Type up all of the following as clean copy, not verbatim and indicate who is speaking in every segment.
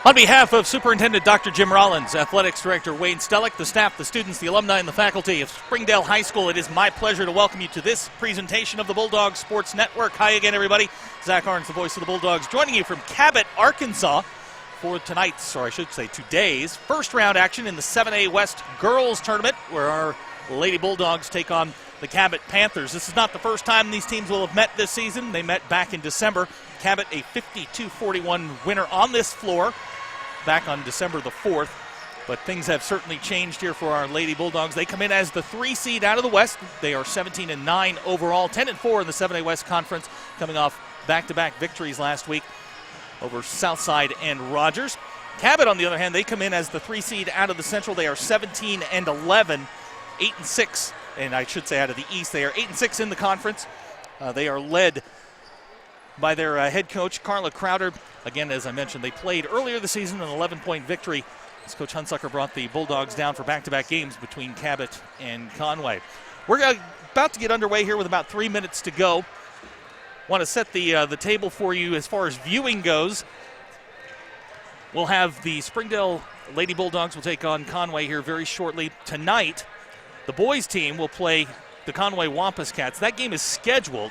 Speaker 1: On behalf of Superintendent Dr. Jim Rollins, Athletics Director Wayne Stellick, the staff, the students, the alumni, and the faculty of Springdale High School, it is my pleasure to welcome you to this presentation of the Bulldogs Sports Network. Hi again, everybody. Zach Arns, the voice of the Bulldogs, joining you from Cabot, Arkansas for tonight's, or I should say today's, first round action in the 7A West Girls Tournament, where our Lady Bulldogs take on the Cabot Panthers. This is not the first time these teams will have met this season. They met back in December. Cabot, a 52-41 winner on this floor back on December the 4th. But things have certainly changed here for our Lady Bulldogs. They come in as the 3 seed out of the West. They are 17-9 overall, 10-4 in the 7A West Conference, coming off back-to-back victories last week over Southside and Rogers. Cabot, on the other hand, they come in as the 3 seed out of the Central. They are 17-11, 8-6, and I should say out of the East. They are 8-6 in the conference. They are led by their head coach, Carla Crowder. Again, as I mentioned, they played earlier this season an 11-point victory as Coach Hunsucker brought the Bulldogs down for back-to-back games between Cabot and Conway. We're about to get underway here with about 3 minutes to go. Want to set the table for you as far as viewing goes. We'll have the Springdale Lady Bulldogs will take on Conway here very shortly. Tonight, the boys team will play the Conway Wampus Cats. That game is scheduled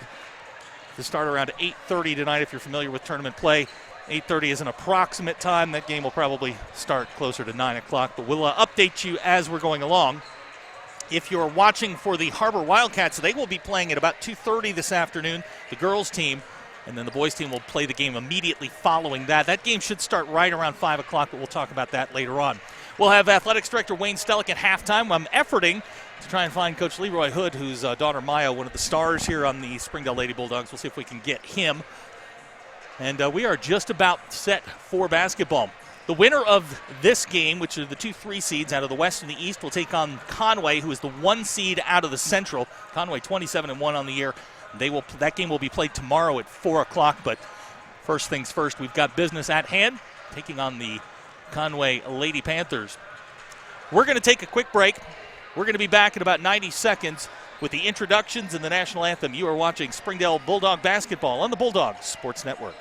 Speaker 1: to start around 8:30 tonight if you're familiar with tournament play. 8:30 is an approximate time. That game will probably start closer to 9 o'clock, but we'll update you as we're going along. If you're watching for the HAR-BER Wildcats, they will be playing at about 2:30 this afternoon, the girls team, and then the boys team will play the game immediately following that. That game should start right around 5 o'clock, but we'll talk about that later on. We'll have Athletics Director Wayne Stellick at halftime. I'm efforting to try and find Coach Leroy Hood, whose daughter Maya, one of the stars here on the Springdale Lady Bulldogs. We'll see if we can get him. And we are just about set for basketball. The winner of this game, which are the 2-3 seeds out of the West and the East, will take on Conway, who is the 1 seed out of the Central. Conway 27-1 on the year. That game will be played tomorrow at 4 o'clock. But first things first, we've got business at hand, taking on the Conway Lady Panthers. We're going to take a quick break. We're going to be back in about 90 seconds with the introductions and the national anthem. You are watching Springdale Bulldog basketball on the Bulldogs Sports Network.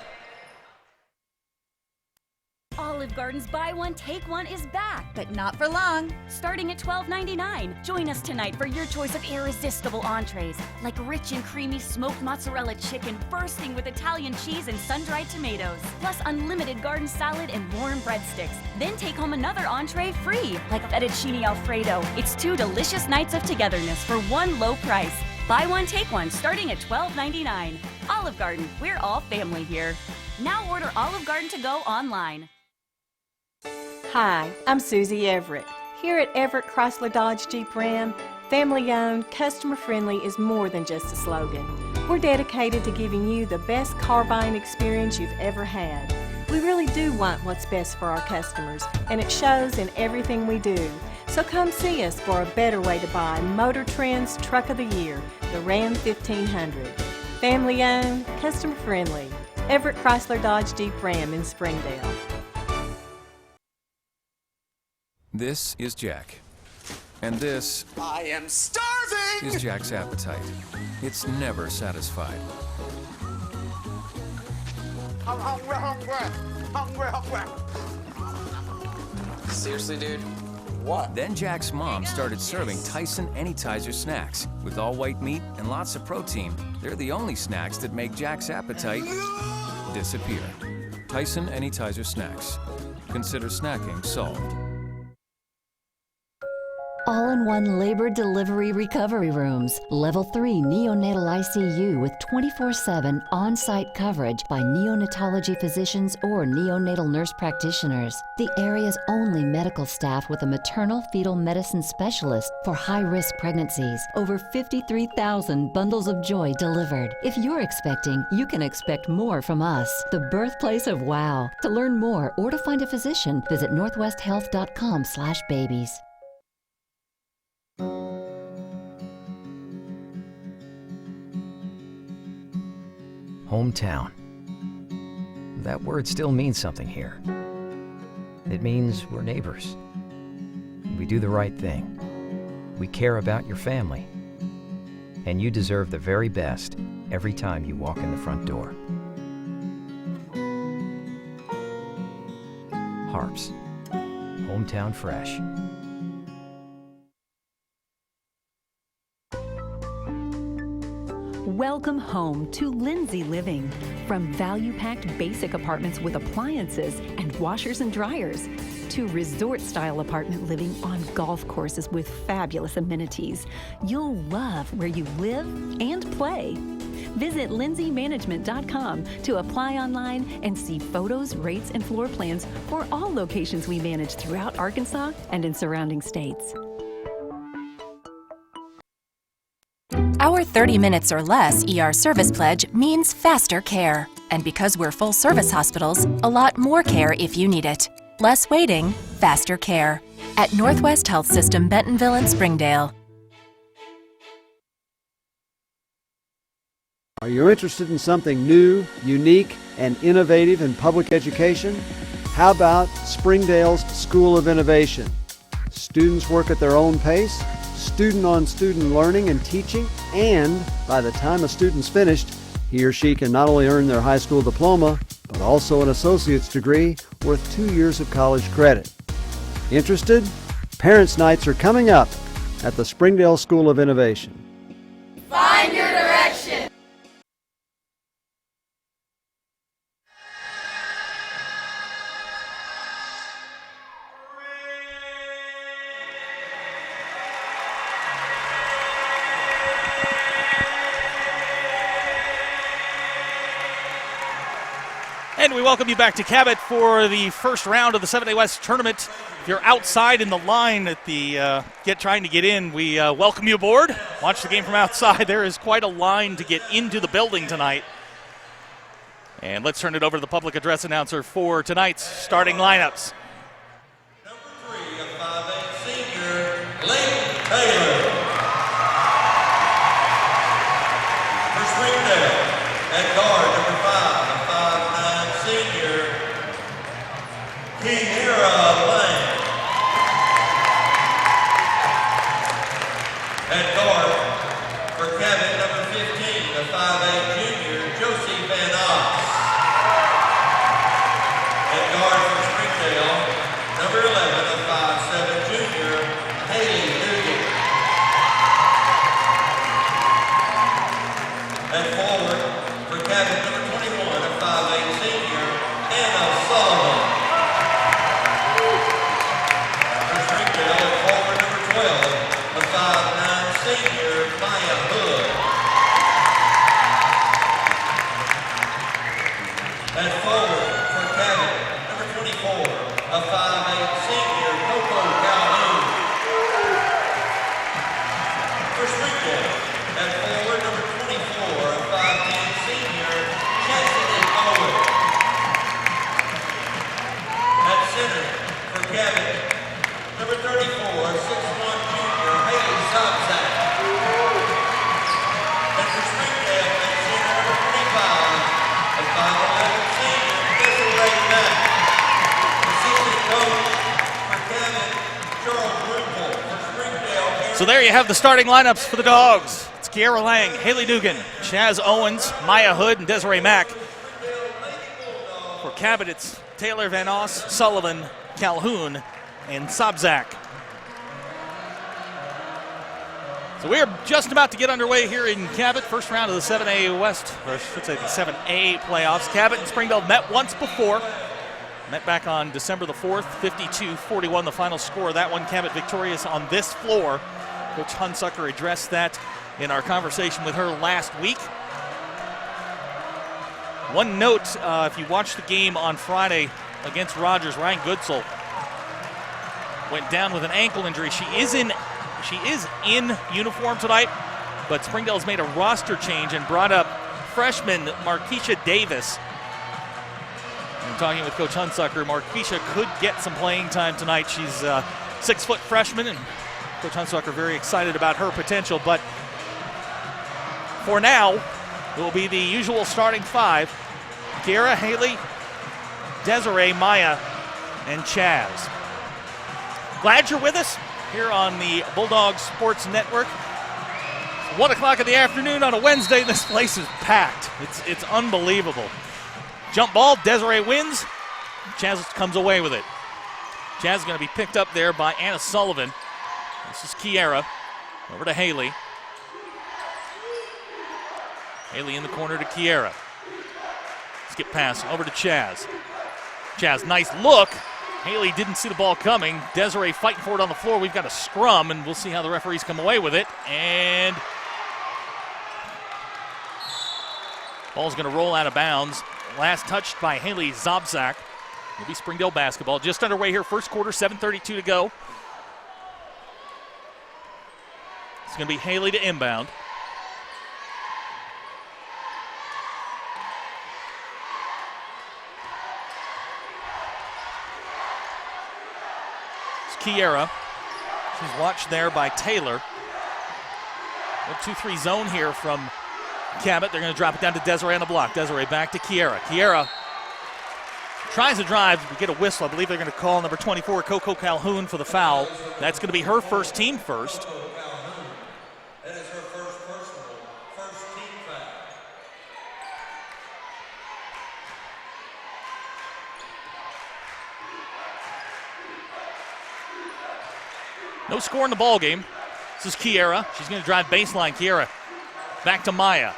Speaker 2: Olive Garden's Buy One, Take One is back.
Speaker 3: But not for long.
Speaker 2: Starting at $12.99. Join us tonight for your choice of irresistible entrees, like rich and creamy smoked mozzarella chicken bursting with Italian cheese and sun-dried tomatoes, plus unlimited garden salad and warm breadsticks. Then take home another entree free, like fettuccine Alfredo. It's 2 delicious nights of togetherness for one low price. Buy one, take one, starting at $12.99. Olive Garden, we're all family here. Now order Olive Garden to go online.
Speaker 4: Hi, I'm Susie Everett. Here at Everett Chrysler Dodge Jeep Ram, family-owned, customer-friendly is more than just a slogan. We're dedicated to giving you the best car buying experience you've ever had. We really do want what's best for our customers, and it shows in everything we do. So come see us for a better way to buy Motor Trend's Truck of the Year, the Ram 1500. Family-owned, customer-friendly. Everett Chrysler Dodge Jeep Ram in Springdale.
Speaker 5: This is Jack. And this...
Speaker 6: I am starving!
Speaker 5: ...is Jack's appetite. It's never satisfied.
Speaker 6: I'm hungry. Seriously, dude? What?
Speaker 5: Then Jack's mom started serving Tyson Anytizer snacks with all white meat and lots of protein. They're the only snacks that make Jack's appetite disappear. Tyson Anytizer snacks. Consider snacking solved.
Speaker 7: All-in-one labor delivery recovery rooms. Level 3 neonatal ICU with 24/7 on-site coverage by neonatology physicians or neonatal nurse practitioners. The area's only medical staff with a maternal fetal medicine specialist for high-risk pregnancies. Over 53,000 bundles of joy delivered. If you're expecting, you can expect more from us. The birthplace of wow. To learn more or to find a physician, visit northwesthealth.com/babies.
Speaker 8: Hometown. That word still means something here. It means we're neighbors. We do the right thing. We care about your family. And you deserve the very best every time you walk in the front door. Harps. Hometown fresh.
Speaker 3: Welcome home to Lindsay Living. From value-packed basic apartments with appliances and washers and dryers to resort-style apartment living on golf courses with fabulous amenities, you'll love where you live and play. Visit lindsaymanagement.com to apply online and see photos, rates, and floor plans for all locations we manage throughout Arkansas and in surrounding states.
Speaker 9: Our 30 minutes or less ER service pledge means faster care. And because we're full service hospitals, a lot more care if you need it. Less waiting, faster care. At Northwest Health System, Bentonville and Springdale.
Speaker 10: Are you interested in something new, unique, and innovative in public education? How about Springdale's School of Innovation? Students work at their own pace, student-on-student learning and teaching, and by the time a student's finished, he or she can not only earn their high school diploma, but also an associate's degree worth 2 years of college credit. Interested? Parents' nights are coming up at the Springdale School of Innovation.
Speaker 2: Find your direction.
Speaker 1: And we welcome you back to Cabot for the first round of the 7A West tournament. If you're outside in the line at the trying to get in, we welcome you aboard. Watch the game from outside. There is quite a line to get into the building tonight. And let's turn it over to the public address announcer for tonight's starting lineups.
Speaker 11: Number 3, a 5'8" senior, Layton Taylor. For Springdale, at guard, number 5, a 5'9" senior, Kiera Lang. At guard, for Cabot, number 15, a 5'8" junior, Josie Van Oss. At guard for Springdale, number 11, a 5'7" junior, Haley Dugan. At forward, for Cabot, number 21, a 5'8" senior, Anna Sullivan. For Springdale, at forward, number 12, a 5'9" senior, Maya Hood. At forward, for Cabot, number 24, a 5'8" senior, Coco Calhoun. For Springdale, at forward, number 24, a 5'10" senior, Chastity Owen. At center, for Cabot, number 34, a 6'1" junior, Haley Sobzak. And for Springdale, at center, number 25, a 5'11" senior, Desiree Mack. Assistant coach for Cabot, Charles Ruppel. For Springdale,
Speaker 1: So there you have the starting lineups for the Dogs. It's Kiera Lang, Haley Dugan, Chaz Owens, Maya Hood, and Desiree Mack. For Cabot, it's Taylor Van Oss, Sullivan, Calhoun, and Sobzak. So we are just about to get underway here in Cabot. First round of the 7A West, or I should say the 7A playoffs. Cabot and Springdale met once before. Met back on December the 4th, 52-41 the final score. That one, Cabot victorious on this floor. Coach Hunsucker addressed that in our conversation with her last week. One note, if you watched the game on Friday against Rogers, Ryan Goodsell went down with an ankle injury. She is in uniform tonight, but Springdale's made a roster change and brought up freshman Marquisha Davis. I'm talking with Coach Hunsucker. Marquisha could get some playing time tonight. She's a 6-foot freshman, and Coach Hunsucker very excited about her potential. But for now, it will be the usual starting five: Kiera, Haley, Desiree, Maya, and Chaz. Glad you're with us here on the Bulldog Sports Network. 1 o'clock in the afternoon on a Wednesday. This place is packed. It's unbelievable. Jump ball, Desiree wins. Chaz comes away with it. Chaz is going to be picked up there by Anna Sullivan. This is Kiera. Over to Haley. Haley in the corner to Kiera. Skip pass over to Chaz. Chaz, nice look. Haley didn't see the ball coming. Desiree fighting for it on the floor. We've got a scrum, and we'll see how the referees come away with it. And ball's going to roll out of bounds. Last touched by Haley Zobzak. It'll be Springdale basketball. Just underway here, first quarter, 7:32 to go. It's going to be Haley to inbound. It's Kiera. She's watched there by Taylor. 1-2-3 zone here from Cabot. They're going to drop it down to Desiree on the block. Desiree back to Kiera. Kiera tries to drive. We get a whistle. I believe they're going to call number 24, Coco Calhoun, for the foul. That's going to be her first, team first.
Speaker 11: That is her first personal, first team foul.
Speaker 1: No score in the ball game. This is Kiera. She's going to drive baseline. Kiera back to Maya.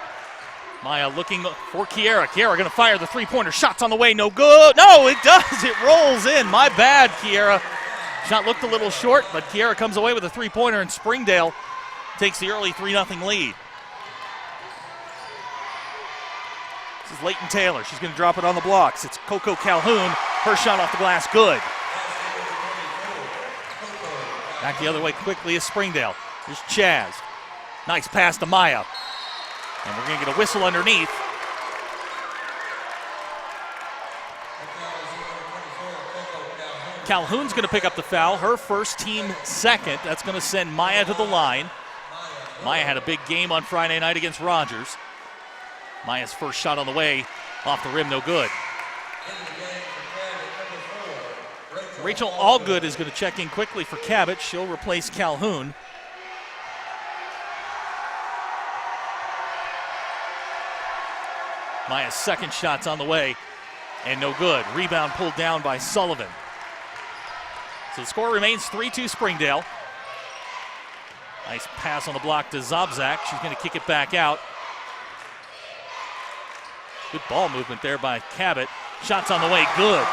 Speaker 1: Maya looking for Kiera. Kiera going to fire the three-pointer. Shot's on the way. No good. No, it does. It rolls in. My bad, Kiera. Shot looked a little short, but Kiera comes away with a three-pointer, and Springdale takes the early 3-0 lead. This is Leighton Taylor. She's going to drop it on the blocks. It's Coco Calhoun. Her shot off the glass, good. Back the other way quickly is Springdale. Here's Chaz. Nice pass to Maya. And we're going to get a whistle underneath. Calhoun's going to pick up the foul. Her first, team second. That's going to send Maya to the line. Maya had a big game on Friday night against Rogers. Maya's first shot on the way. Off the rim, no good. Rachel Allgood is going to check in quickly for Cabot. She'll replace Calhoun. Maya's second shot's on the way, and no good. Rebound pulled down by Sullivan. So the score remains 3-2 Springdale. Nice pass on the block to Zobzak. She's going to kick it back out. Good ball movement there by Cabot. Shots on the way, good.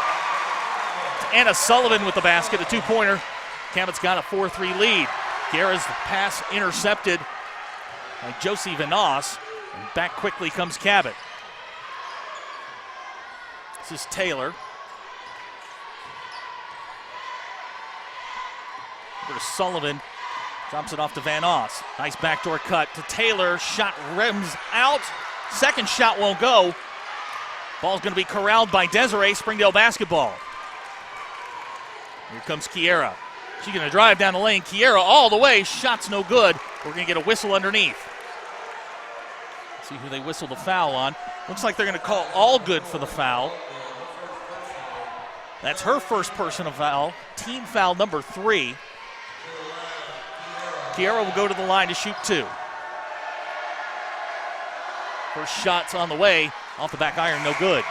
Speaker 1: Anna Sullivan with the basket, a two-pointer. Cabot's got a 4-3 lead. Guerra's pass intercepted by Josie Vanoss. And back quickly comes Cabot. This is Taylor. Over to Sullivan. Drops it off to Vanoss. Nice backdoor cut to Taylor. Shot rims out. Second shot won't go. Ball's going to be corralled by Desiree. Springdale basketball. Here comes Kiera. She's going to drive down the lane. Kiera all the way. Shot's no good. We're going to get a whistle underneath. Let's see who they whistle the foul on. Looks like they're going to call Allgood for the foul. That's her first personal foul. Team foul number 3. Kiera will go to the line to shoot 2. First shot's on the way. Off the back iron, no good.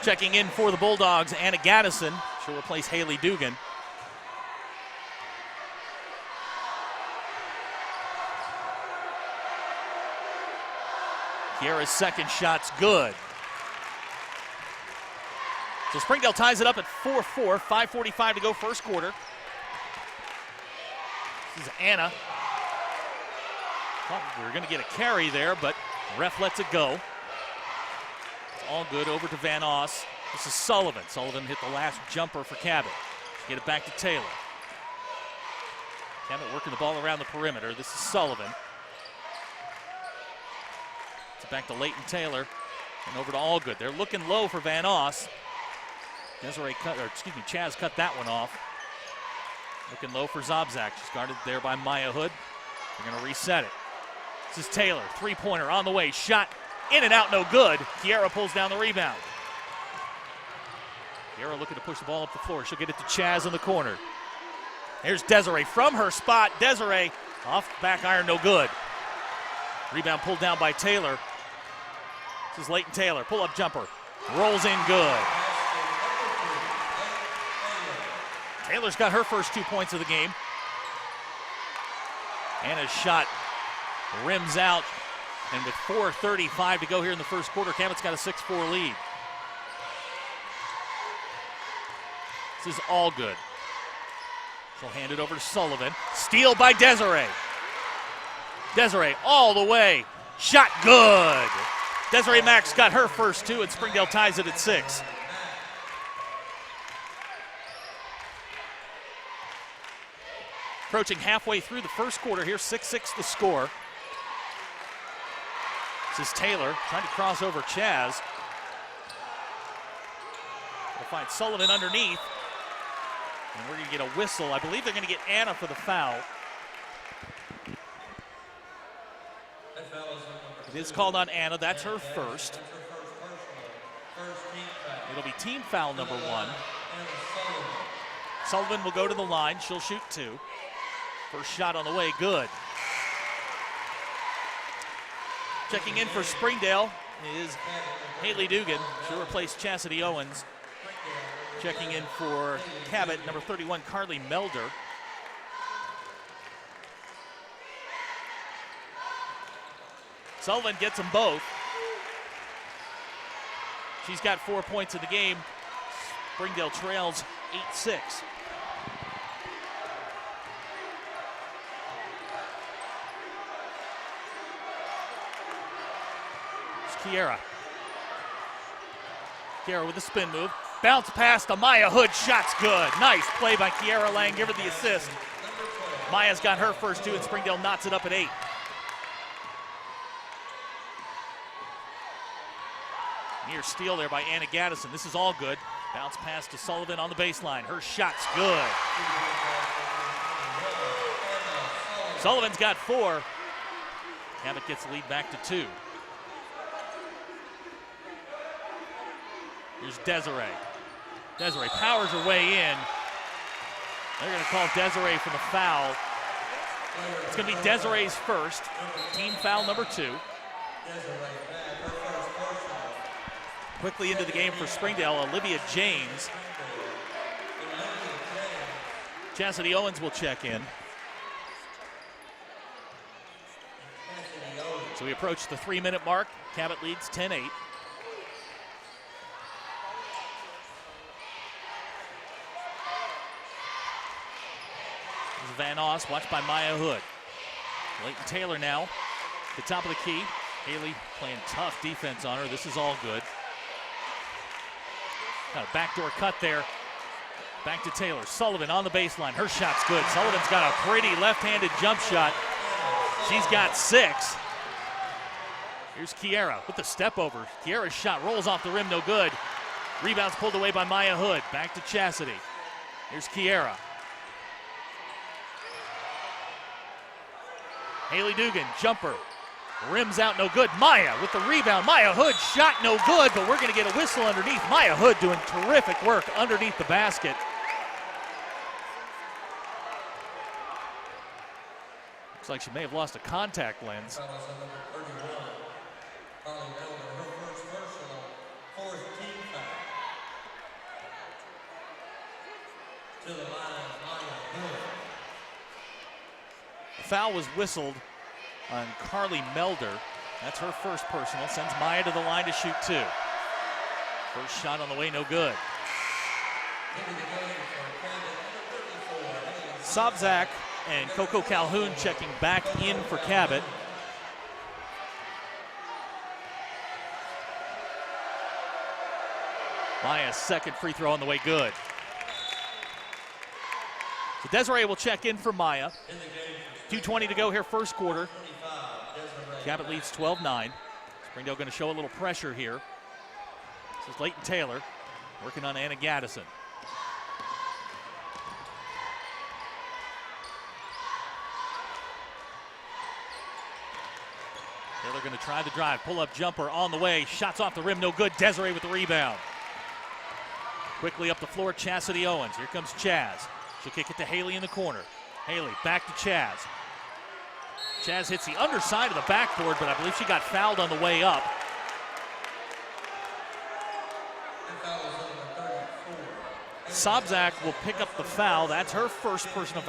Speaker 1: Checking in for the Bulldogs, Anna Gaddison. She'll replace Haley Dugan. Kiera's second shot's good. So Springdale ties it up at 4-4, 5:45 to go first quarter. This is Anna. Well, we're going to get a carry there, but the ref lets it go. It's all good over to Vanoss. This is Sullivan. Sullivan hit the last jumper for Cabot. Get it back to Taylor. Cabot working the ball around the perimeter. This is Sullivan. It's back to Leighton Taylor and over to Allgood. They're looking low for Vanoss. Chaz cut that one off. Looking low for Zobzak. She's guarded there by Maya Hood. They're going to reset it. This is Taylor, three-pointer on the way. Shot in and out, no good. Kiera pulls down the rebound. Kiera looking to push the ball up the floor. She'll get it to Chaz in the corner. Here's Desiree from her spot. Desiree off back iron, no good. Rebound pulled down by Taylor. This is Leighton Taylor, pull-up jumper. Rolls in good. Taylor's got her first 2 points of the game. Anna's shot rims out, and with 4:35 to go here in the first quarter, Cabot's got a 6-4 lead. This is all good. She'll hand it over to Sullivan. Steal by Desiree. Desiree all the way. Shot good. Desiree Max got her first 2, and Springdale ties it at 6. Approaching halfway through the first quarter here, 6-6 the score. This is Taylor trying to cross over Chaz. We'll find Sullivan underneath. And we're going to get a whistle. I believe they're going to get Anna for the foul. It is called on Anna. That's her first. It'll be team foul number 1. Sullivan will go to the line. She'll shoot 2. First shot on the way, good. Checking in for Springdale is Haley Dugan. She'll replace Chastity Owens. Checking in for Cabot, number 31, Carly Melder. Sullivan gets them both. She's got 4 points in the game. Springdale trails 8-6. Kiera. Kiera with a spin move. Bounce pass to Maya Hood. Shot's good. Nice play by Kiera Lang. Give her the assist. Maya's got her first 2, and Springdale knots it up at 8. Near steal there by Anna Gaddison. This is all good. Bounce pass to Sullivan on the baseline. Her shot's good. Sullivan's got 4. Cabot gets the lead back to 2. Here's Desiree. Desiree powers her way in. They're going to call Desiree for the foul. It's going to be Desiree's first. Team foul number 2. Quickly into the game for Springdale, Olivia James. Chastity Owens will check in. So we approach the 3-minute mark. Cabot leads 10-8. Van Oss, watched by Maya Hood. Leighton Taylor now, the top of the key. Haley playing tough defense on her. This is all good. Got a backdoor cut there. Back to Taylor. Sullivan on the baseline. Her shot's good. Sullivan's got a pretty left-handed jump shot. She's got 6. Here's Kiera with the step over. Kiera's shot rolls off the rim, no good. Rebounds pulled away by Maya Hood. Back to Chastity. Here's Kiera. Haley Dugan, jumper, rims out, no good. Maya with the rebound. Maya Hood shot no good, but we're going to get a whistle underneath. Maya Hood doing terrific work underneath the basket. Looks like she may have lost a contact lens. Foul was whistled on Carly Melder. That's her first personal. Sends Maya to the line to shoot 2. First shot on the way, no good. Sobzak and Coco Calhoun checking back in for Cabot. Maya's second free throw on the way, good. So Desiree will check in for Maya. 2:20 to go here, first quarter. Cabot leads 12-9. Springdale going to show a little pressure here. This is Leighton Taylor working on Anna Gaddison. Taylor going to try the drive. Pull-up jumper on the way. Shots off the rim, no good. Desiree with the rebound. Quickly up the floor, Chastity Owens. Here comes Chaz. She'll kick it to Haley in the corner. Haley back to Chaz. Chaz hits the underside of the backboard, but I believe she got fouled on the way up. Sobczak will pick up the foul. That's her first personal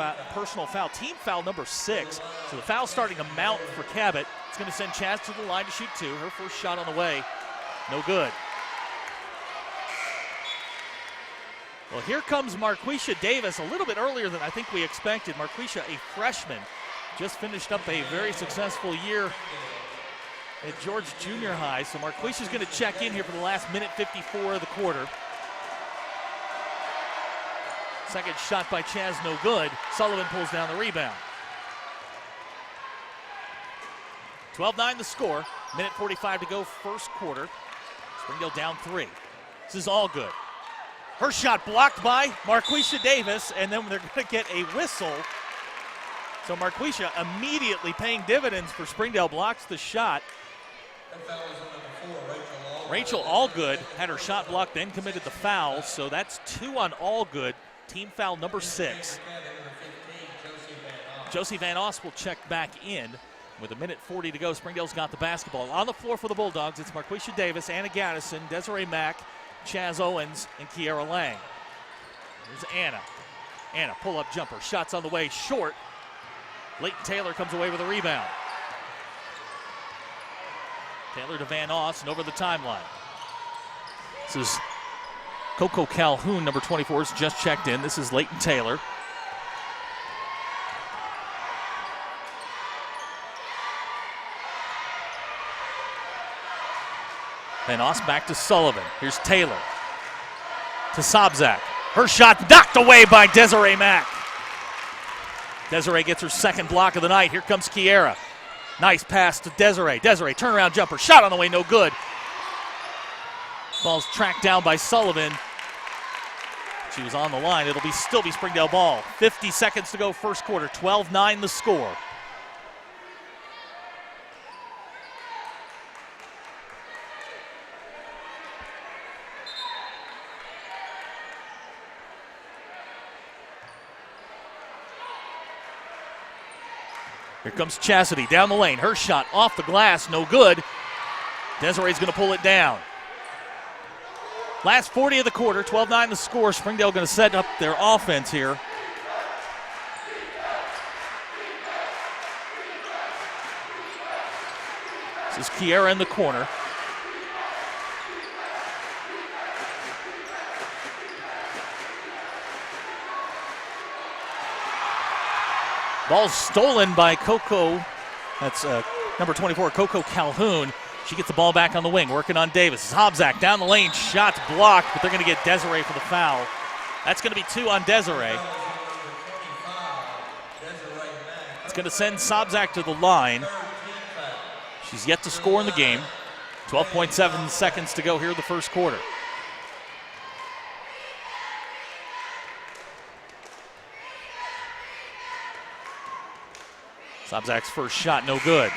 Speaker 1: foul, team foul number 6. So the foul's starting to mount for Cabot. It's going to send Chaz to the line to shoot 2. Her first shot on the way, no good. Well, here comes Marquisha Davis a little bit earlier than I think we expected. Marquisha, a freshman, just finished up a very successful year at George Junior High. So Marquisha's going to check in here for the last minute 54 of the quarter. Second shot by Chaz, no good. Sullivan pulls down the rebound. 12-9 the score. Minute 45 to go, first quarter. Springdale down 3. This is all good. Her shot blocked by Marquisha Davis, and then they're going to get a whistle. So Marquisha immediately paying dividends for Springdale, blocks the shot. Rachel Allgood had her shot blocked, then committed the foul, so that's 2 on Allgood. Team foul number 6. Josie Van Oss will check back in with a minute 40 to go. Springdale's got the basketball. On the floor for the Bulldogs, it's Marquisha Davis, Anna Gaddison, Desiree Mack, Chaz Owens, and Kiara Lang. There's Anna. Anna, pull-up jumper. Shots on the way, short. Leighton Taylor comes away with a rebound. Taylor to Van Oss and over the timeline. This is Coco Calhoun, number 24, has just checked in. This is Leighton Taylor. Van Oss back to Sullivan. Here's Taylor to Sobczak. Her shot knocked away by Desiree Mack. Desiree gets her second block of the night. Here comes Kiera. Nice pass to Desiree. Desiree, turnaround jumper. Shot on the way, no good. Ball's tracked down by Sullivan. She was on the line. It'll still be Springdale ball. 50 seconds to go, first quarter. 12-9 the score. Here comes Chastity down the lane. Her shot off the glass, no good. Desiree's going to pull it down. Last 40 of the quarter, 12-9 the score. Springdale going to set up their offense here. This is Kiera in the corner. Ball's stolen by Coco. That's number 24, Coco Calhoun. She gets the ball back on the wing, working on Davis. Sobczak down the lane, shots blocked, but they're going to get Desiree for the foul. That's going to be 2 on Desiree. It's going to send Sobczak to the line. She's yet to score in the game. 12.7 seconds to go here in the first quarter. Sobczak's first shot, no good.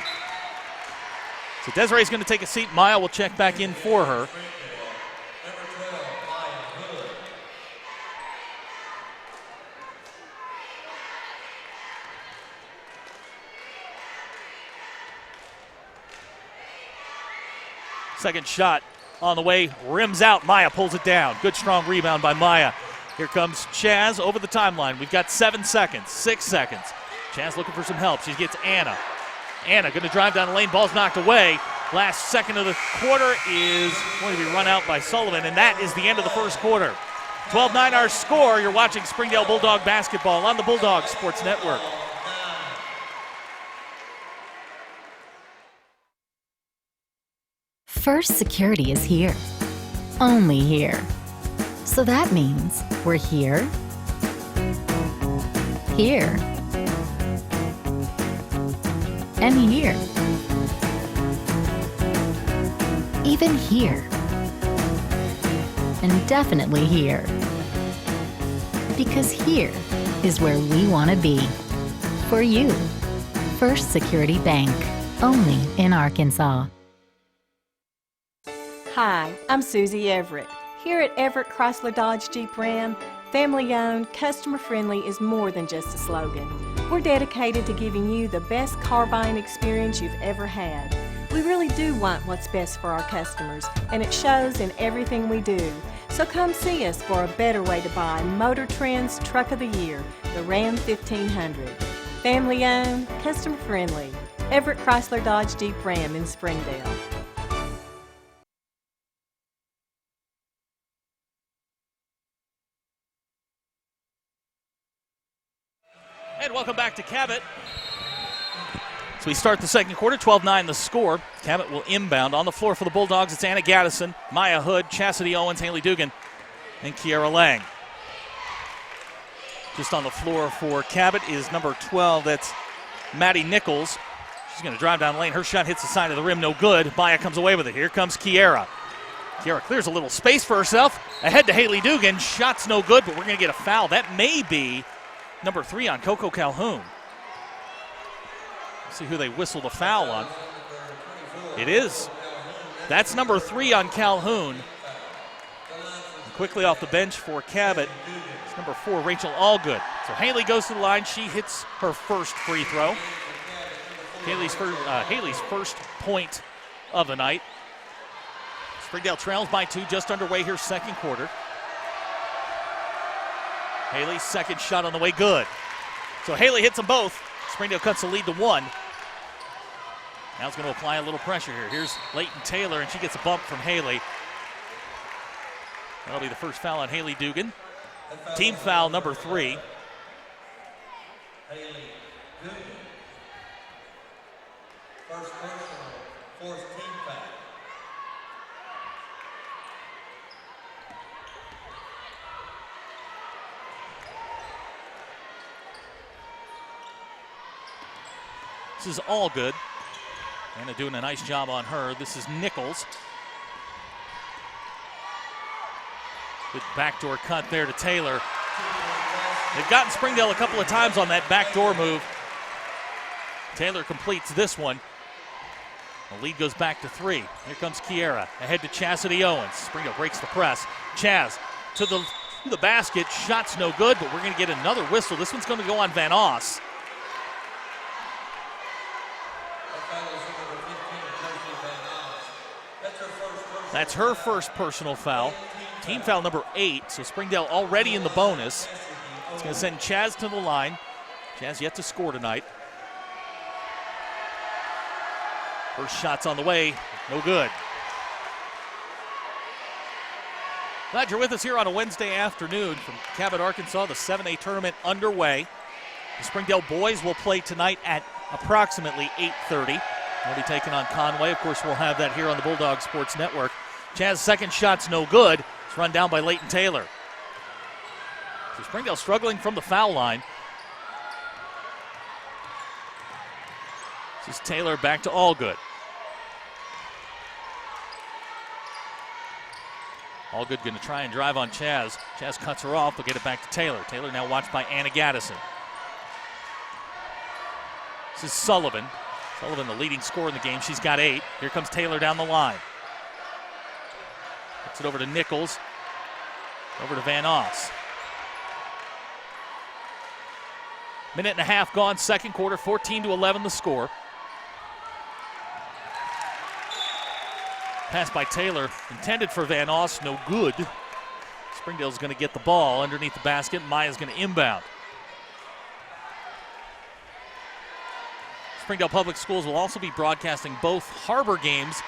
Speaker 1: So Desiree's going to take a seat. Maya will check back in for her. Second shot on the way, rims out. Maya pulls it down. Good strong rebound by Maya. Here comes Chaz over the timeline. We've got 7 seconds, 6 seconds. Chaz looking for some help. She gets Anna. Anna going to drive down the lane. Ball's knocked away. Last second of the quarter is going to be run out by Sullivan, and that is the end of the first quarter. 12-9 our score. You're watching Springdale Bulldog basketball on the Bulldog Sports Network.
Speaker 9: First Security is here. Only here. So that means we're here, here, and here. Even here. And definitely here. Because here is where we want to be. For you. First Security Bank. Only in Arkansas.
Speaker 4: Hi, I'm Susie Everett. Here at Everett Chrysler Dodge Jeep Ram, family-owned, customer-friendly is more than just a slogan. We're dedicated to giving you the best car buying experience you've ever had. We really do want what's best for our customers, and it shows in everything we do. So come see us for a better way to buy Motor Trend's Truck of the Year, the Ram 1500. Family owned, customer friendly. Everett Chrysler Dodge Jeep Ram in Springdale.
Speaker 1: And welcome back to Cabot. So we start the second quarter, 12-9 the score. Cabot will inbound. On the floor for the Bulldogs, it's Anna Gaddison, Maya Hood, Chastity Owens, Haley Dugan, and Kiara Lang. Just on the floor for Cabot is number 12, that's Maddie Nichols. She's going to drive down the lane. Her shot hits the side of the rim, no good. Maya comes away with it. Here comes Kiara. Kiara clears a little space for herself. Ahead to Haley Dugan. Shot's no good, but we're going to get a foul. That may be number 3 on Coco Calhoun. Let's see who they whistled a foul on. It is. That's number 3 on Calhoun. And quickly off the bench for Cabot, it's number 4, Rachel Allgood. So Haley goes to the line. She hits her first free throw. Haley's first point of the night. Springdale trails by 2, just underway here, second quarter. Haley's second shot on the way, good. So Haley hits them both. Springdale cuts the lead to 1. Now it's going to apply a little pressure here. Here's Leighton Taylor, and she gets a bump from Haley. That'll be the first foul on Haley Dugan. Team foul number 3.
Speaker 11: Haley Dugan. First personal, fourth team foul.
Speaker 1: This is all good. Anna doing a nice job on her. This is Nichols. Good backdoor cut there to Taylor. They've gotten Springdale a couple of times on that backdoor move. Taylor completes this one. The lead goes back to 3. Here comes Kiera. Ahead to Chastity Owens. Springdale breaks the press. Chaz to the basket. Shot's no good, but we're going to get another whistle. This one's going to go on Van Oss. That's her first personal foul. Team foul number 8, so Springdale already in the bonus. It's going to send Chaz to the line. Chaz yet to score tonight. First shot's on the way, no good. Glad you're with us here on a Wednesday afternoon from Cabot, Arkansas. The 7A tournament underway. The Springdale boys will play tonight at approximately 8:30. They'll be taking on Conway. Of course, we'll have that here on the Bulldog Sports Network. Chaz's second shot's no good. It's run down by Leighton Taylor. So Springdale struggling from the foul line. This is Taylor back to Allgood. Allgood going to try and drive on Chaz. Chaz cuts her off, but get it back to Taylor. Taylor now watched by Anna Gaddison. This is Sullivan. Sullivan, the leading scorer in the game. She's got 8. Here comes Taylor down the line. Puts it over to Nichols. Over to Van Oss. Minute and a half gone, second quarter, 14-11 the score. Pass by Taylor, intended for Van Oss, no good. Springdale's going to get the ball underneath the basket. Maya's going to inbound. Springdale Public Schools will also be broadcasting both HAR-BER games,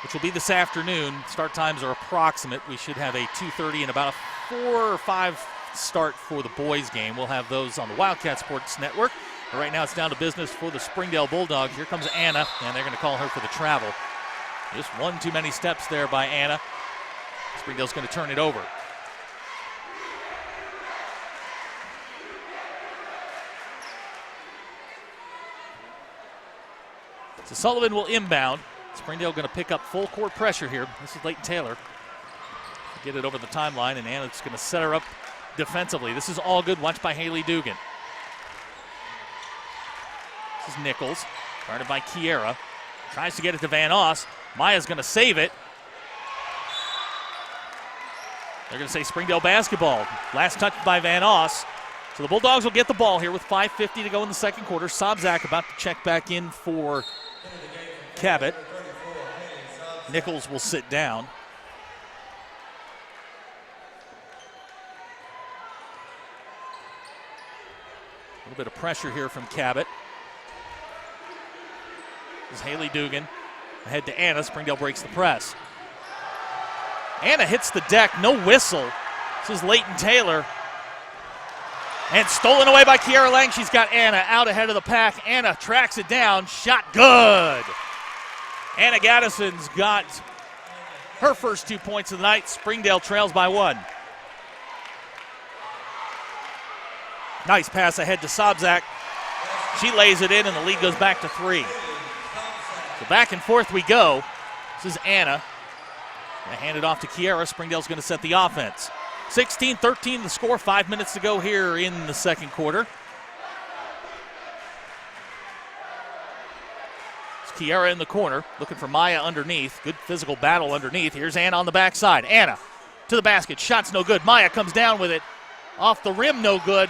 Speaker 1: which will be this afternoon. Start times are approximate. We should have a 2:30 and about a 4 or 5 start for the boys game. We'll have those on the Wildcat Sports Network. But right now it's down to business for the Springdale Bulldogs. Here comes Anna, and they're going to call her for the travel. Just one too many steps there by Anna. Springdale's going to turn it over. So Sullivan will inbound. Springdale going to pick up full court pressure here. This is Leighton Taylor. Get it over the timeline, and Anna's going to set her up defensively. This is all good, watched by Haley Dugan. This is Nichols, guarded by Kiera. Tries to get it to Van Oss. Maya's going to save it. They're going to say Springdale basketball. Last touch by Van Oss. So the Bulldogs will get the ball here with 5:50 to go in the second quarter. Sobzak about to check back in for Cabot. Nichols will sit down. little bit of pressure here from Cabot. This is Haley Dugan. Ahead to Anna. Springdale breaks the press. Anna hits the deck. No whistle. This is Leighton Taylor. And stolen away by Kiera Lang. She's got Anna out ahead of the pack. Anna tracks it down. Shot good. Anna Gaddison's got her first 2 points of the night. Springdale trails by 1. Nice pass ahead to Sobczak. She lays it in, and the lead goes back to 3. So back and forth we go. This is Anna. Gonna hand it off to Kiera. Springdale's going to set the offense. 16-13 the score. 5 minutes to go here in the second quarter. It's Kiera in the corner, looking for Maya underneath. Good physical battle underneath. Here's Anna on the backside. Anna to the basket. Shot's no good. Maya comes down with it. Off the rim, no good.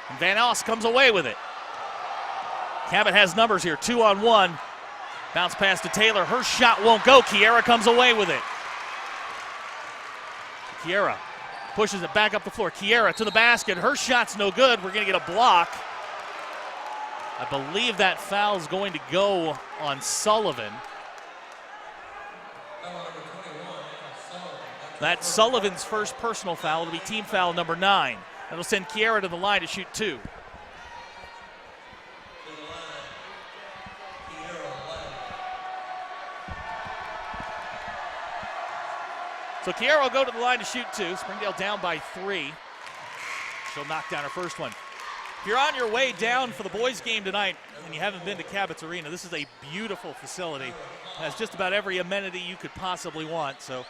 Speaker 1: And Van Oss comes away with it. Cabot has numbers here, 2-on-1. Bounce pass to Taylor. Her shot won't go. Kiera comes away with it. Kiera pushes it back up the floor. Kiera to the basket. Her shot's no good. We're going to get a block. I believe that foul is going to go on Sullivan. That's Sullivan's first personal foul. It'll be team foul number 9. That'll send Kiera to the line to shoot 2. So Kiera will go to the line to shoot 2. Springdale down by 3. She'll knock down her first one. If you're on your way down for the boys' game tonight and you haven't been to Cabot's Arena, this is a beautiful facility. It has just about every amenity you could possibly want. So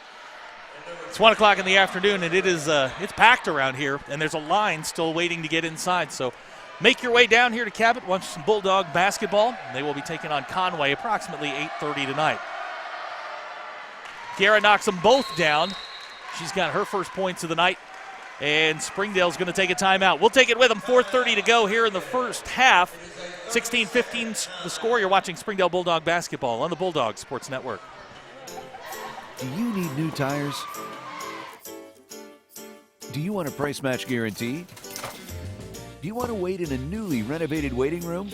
Speaker 1: it's 1 o'clock in the afternoon, and it's packed around here, and there's a line still waiting to get inside. So make your way down here to Cabot, watch some Bulldog basketball. They will be taking on Conway approximately 8:30 tonight. Kiera knocks them both down. She's got her first points of the night, and Springdale's going to take a timeout. We'll take it with them. 4:30 to go here in the first half. 16-15 the score. You're watching Springdale Bulldog basketball on the Bulldog Sports Network.
Speaker 12: Do you need new tires? Do you want a price match guarantee? Do you want to wait in a newly renovated waiting room?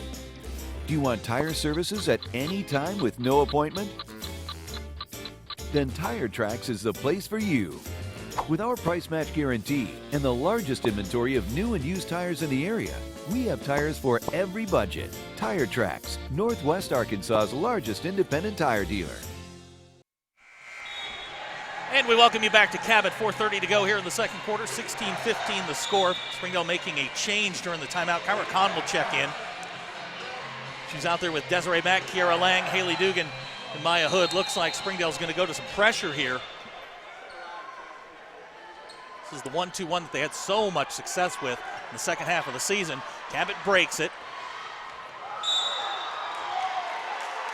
Speaker 12: Do you want tire services at any time with no appointment? Then Tire Tracks is the place for you. With our price match guarantee and the largest inventory of new and used tires in the area, we have tires for every budget. Tire Tracks, Northwest Arkansas's largest independent tire dealer.
Speaker 1: And we welcome you back to Cabot. 4:30 to go here in the second quarter. 16-15 the score. Springdale making a change during the timeout. Kyra Kahn will check in. She's out there with Desiree Mack, Kiera Lang, Haley Dugan, and Maya Hood. Looks like Springdale's going to go to some pressure here. This is the 1-2-1 that they had so much success with in the second half of the season. Cabot breaks it.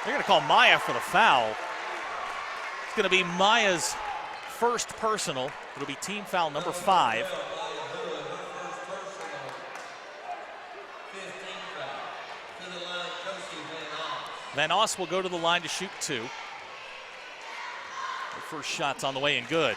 Speaker 1: They're going to call Maya for the foul. It's going to be Maya's first personal. It'll be team foul number 5. Van Oss will go to the line to shoot 2. Her first shot's on the way and good.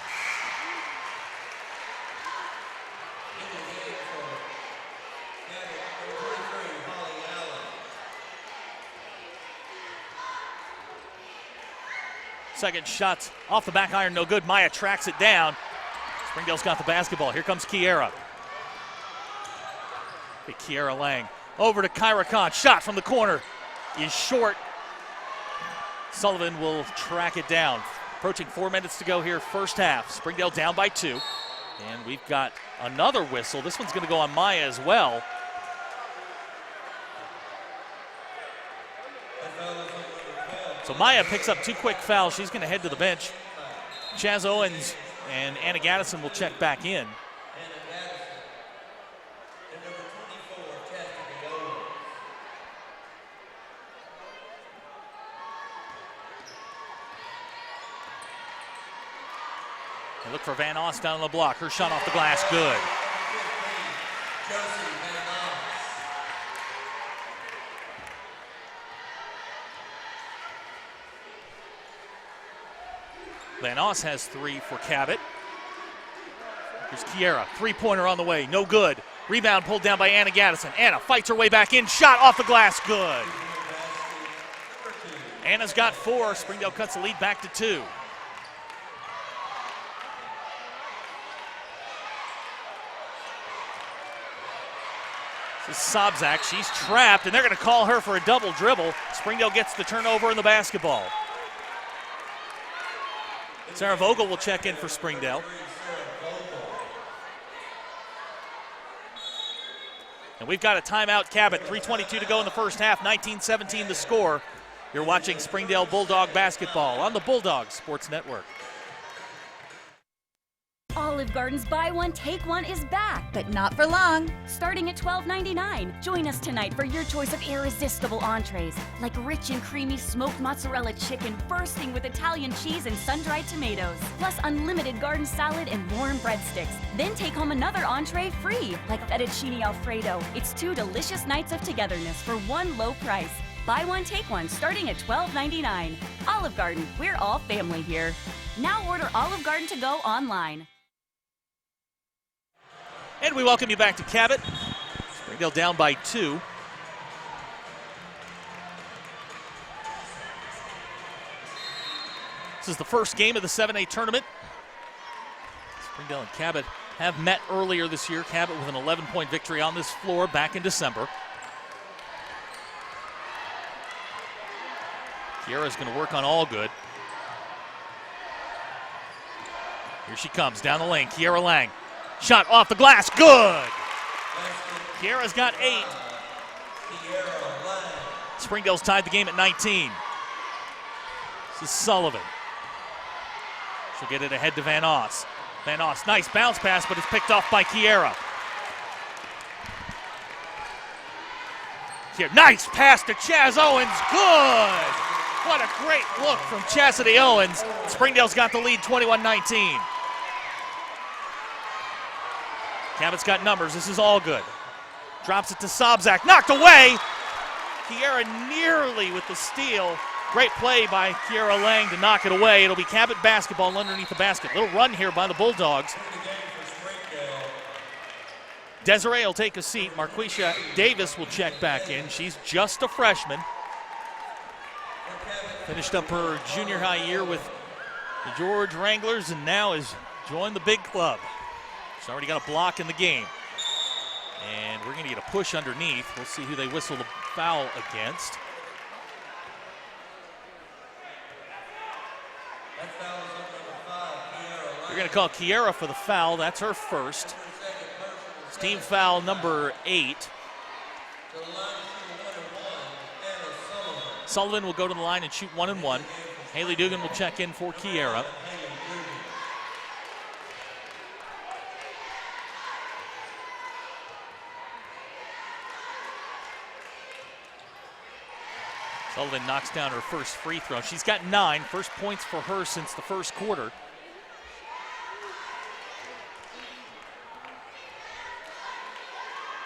Speaker 1: Second shot off the back iron, no good. Maya tracks it down. Springdale's got the basketball. Here comes Kiera. Big Kiera Lang. Over to Kyra Kahn. Shot from the corner is short. Sullivan will track it down. Approaching 4 minutes to go here, first half. Springdale down by 2. And we've got another whistle. This one's going to go on Maya as well. So Maya picks up 2 quick fouls. She's going to head to the bench. Chaz Owens and Anna Gaddison will check back in. They look for Van Oss down on the block. Her shot off the glass, good. Van Oss has 3 for Cabot. Here's Kiera, 3-pointer on the way, no good. Rebound pulled down by Anna Gaddison. Anna fights her way back in. Shot off the glass. Good. Anna's got 4. Springdale cuts the lead back to 2. This is Sobczak. She's trapped, and they're going to call her for a double dribble. Springdale gets the turnover in the basketball. Sarah Vogel will check in for Springdale. And we've got a timeout, Cabot. 3:22 to go in the first half. 19-17 the score. You're watching Springdale Bulldog basketball on the Bulldog Sports Network.
Speaker 2: Olive Garden's Buy One, Take One is back.
Speaker 13: But not for long.
Speaker 2: Starting at $12.99. Join us tonight for your choice of irresistible entrees, like rich and creamy smoked mozzarella chicken bursting with Italian cheese and sun-dried tomatoes, plus unlimited garden salad and warm breadsticks. Then take home another entree free, like fettuccine Alfredo. It's 2 delicious nights of togetherness for one low price. Buy one, take one, starting at $12.99. Olive Garden, we're all family here. Now order Olive Garden to go online.
Speaker 1: And we welcome you back to Cabot. Springdale down by 2. This is the first game of the 7A tournament. Springdale and Cabot have met earlier this year. Cabot with an 11-point victory on this floor back in December. Kiera's going to work on Allgood. Here she comes down the lane. Kiera Lang. Shot off the glass. Good. Kiera's got 8. Springdale's tied the game at 19. This is Sullivan. She'll get it ahead to Van Oss. Van Oss, nice bounce pass, but it's picked off by Kiera. Nice pass to Chaz Owens. Good. What a great look from Chastity Owens. Springdale's got the lead 21-19. Cabot's got numbers. This is all good. Drops it to Sobczak. Knocked away. Kiera nearly with the steal. Great play by Kiera Lang to knock it away. It'll be Cabot basketball underneath the basket. Little run here by the Bulldogs. Desiree will take a seat. Marquisha Davis will check back in. She's just a freshman. Finished up her junior high year with the George Wranglers and now has joined the big club. She's already got a block in the game. And we're going to get a push underneath. We'll see who they whistle the foul against. We're going to call Kiera for the foul. That's her first. It's team foul number 8. Sullivan will go to the line and shoot 1 and 1. Haley Dugan will check in for Kiera. Sullivan knocks down her first free throw. She's got 9. First points for her since the first quarter.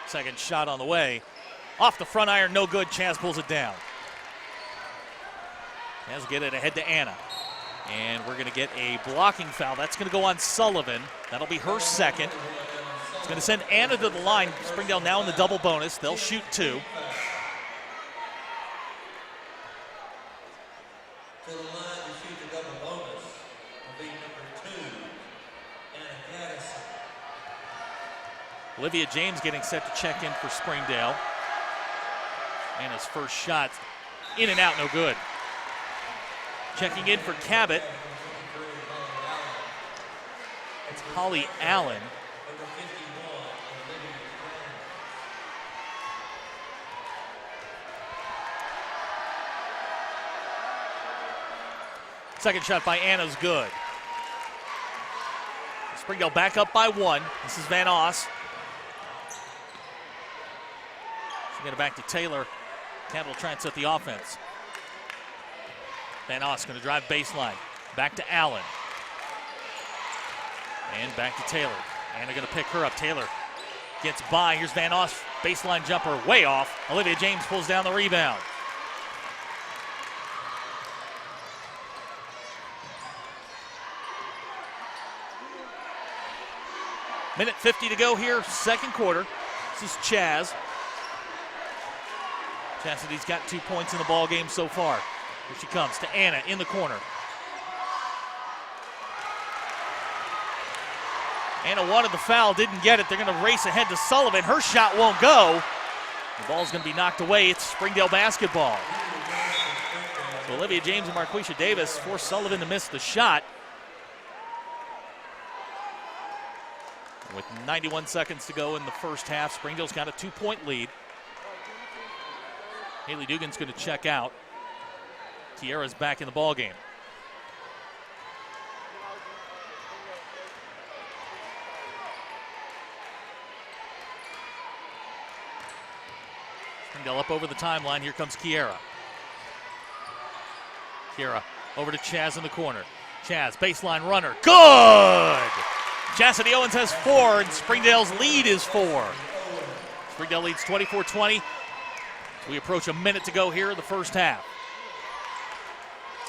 Speaker 1: Second shot on the way. Off the front iron, no good. Chaz pulls it down. Chaz will get it ahead to Anna. And we're going to get a blocking foul. That's going to go on Sullivan. That'll be her second. It's going to send Anna to the line. Springdale now in the double bonus. They'll shoot 2.
Speaker 11: To the line to shoot the double bonus will be number 2, Anna Gaddison.
Speaker 1: Olivia James getting set to check in for Springdale. Anna's first shot in and out, no good. Checking in for Cabot. It's Holly Allen. Second shot by Anna's good. Springdale back up by 1. This is Van Oss. She'll get it back to Taylor. Cabot will try and set the offense. Van Oss going to drive baseline. Back to Allen. And back to Taylor. Anna going to pick her up. Taylor gets by. Here's Van Oss. Baseline jumper way off. Olivia James pulls down the rebound. Minute 50 to go here, second quarter. This is Chaz. Chastity's got 2 points in the ball game so far. Here she comes to Anna in the corner. Anna wanted the foul, didn't get it. They're going to race ahead to Sullivan. Her shot won't go. The ball's going to be knocked away. It's Springdale basketball. So Olivia James and Marquisha Davis force Sullivan to miss the shot. With 91 seconds to go in the first half, Springdale's got a 2-point lead. Haley Dugan's going to check out. Kiera's back in the ball game. Springdale up over the timeline. Here comes Kiera. Kiera over to Chaz in the corner. Chaz, baseline runner. Good! Chastity Owens has 4, and Springdale's lead is 4. Springdale leads 24-20. We approach a minute to go here in the first half.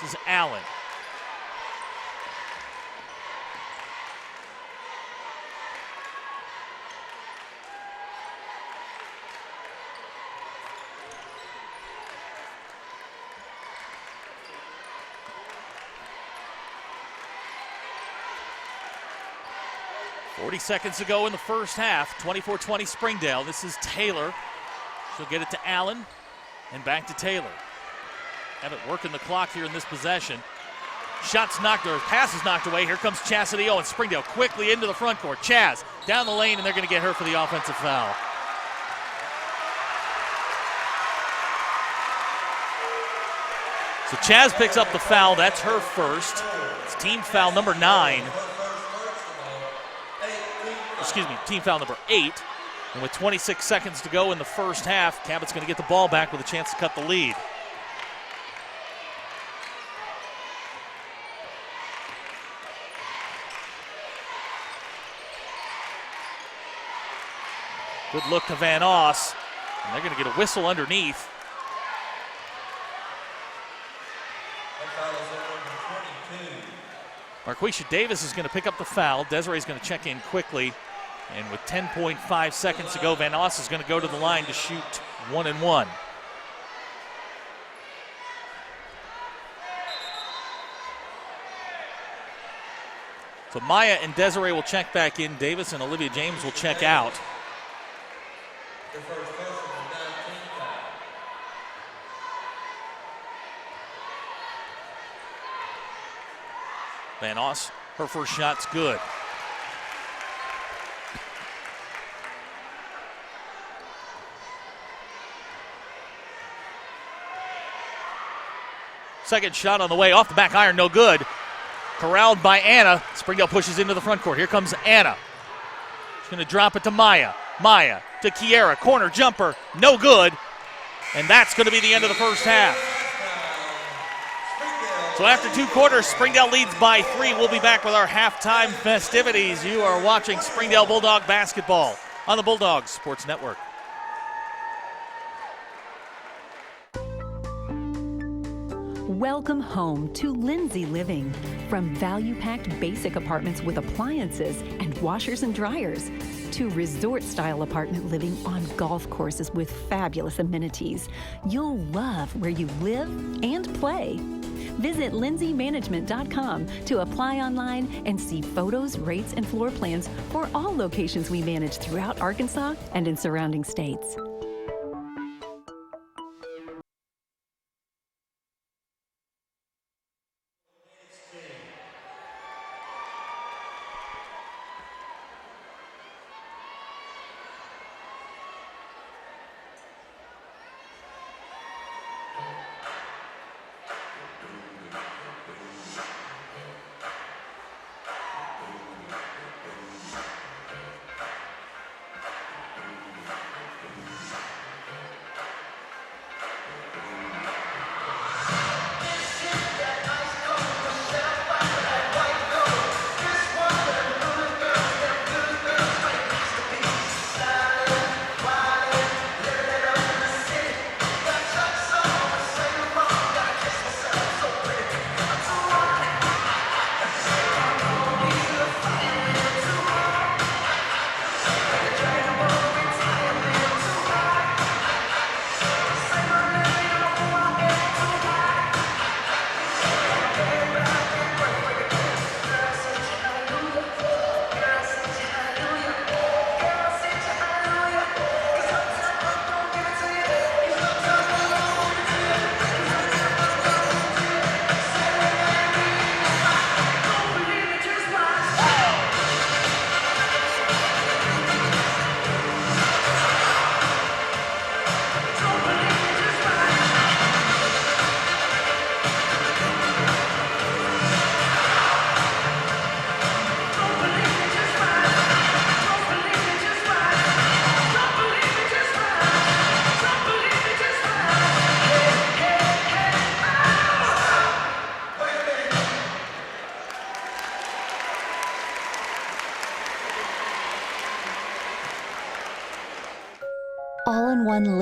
Speaker 1: This is Allen. Seconds to go in the first half. 24-20 Springdale. This is Taylor. She'll get it to Allen and back to Taylor. Cabot working the clock here in this possession. Shots knocked, or passes knocked away. Here comes Chastity Owens. Springdale quickly into the front court. Chaz down the lane, and they're going to get her for the offensive foul. So Chaz picks up the foul. That's her first. It's team foul number 9. Excuse me, team foul number 8. And with 26 seconds to go in the first half, Cabot's going to get the ball back with a chance to cut the lead. Good look to Van Oss, and they're going to get a whistle underneath. Marquisha Davis is going to pick up the foul. Desiree's going to check in quickly. And with 10.5 seconds to go, Van Oss is going to go to the line to shoot 1 and 1. So Maya and Desiree will check back in. Davis and Olivia James will check out. Van Oss, her first shot's good. Second shot on the way, off the back iron, no good. Corralled by Anna. Springdale pushes into the front court. Here comes Anna. She's going to drop it to Maya. Maya to Kiera. Corner jumper, no good. And that's going to be the end of the first half. So after 2 quarters, Springdale leads by 3. We'll be back with our halftime festivities. You are watching Springdale Bulldog basketball on the Bulldogs Sports Network.
Speaker 3: Welcome home to Lindsay Living. From value-packed basic apartments with appliances and washers and dryers to resort-style apartment living on golf courses with fabulous amenities, you'll love where you live and play. Visit lindsaymanagement.com to apply online and see photos, rates, and floor plans for all locations we manage throughout Arkansas and in surrounding states.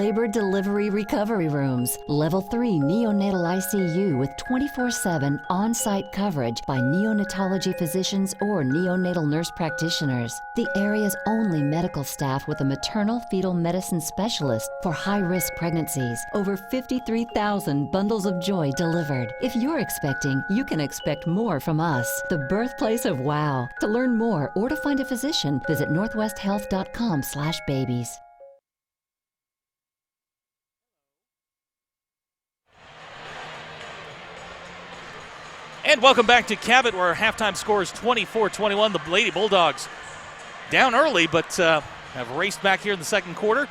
Speaker 7: labor delivery recovery rooms, Level 3 neonatal ICU with 24/7 on-site coverage by neonatology physicians or neonatal nurse practitioners. The area's only medical staff with a maternal fetal medicine specialist for high-risk pregnancies. Over 53,000 bundles of joy delivered. If you're expecting, you can expect more from us. The birthplace of wow. To learn more or to find a physician, visit northwesthealth.com/babies.
Speaker 1: And welcome back to Cabot, where our halftime score is 24-21. The Lady Bulldogs down early, but have raced back here in the second quarter.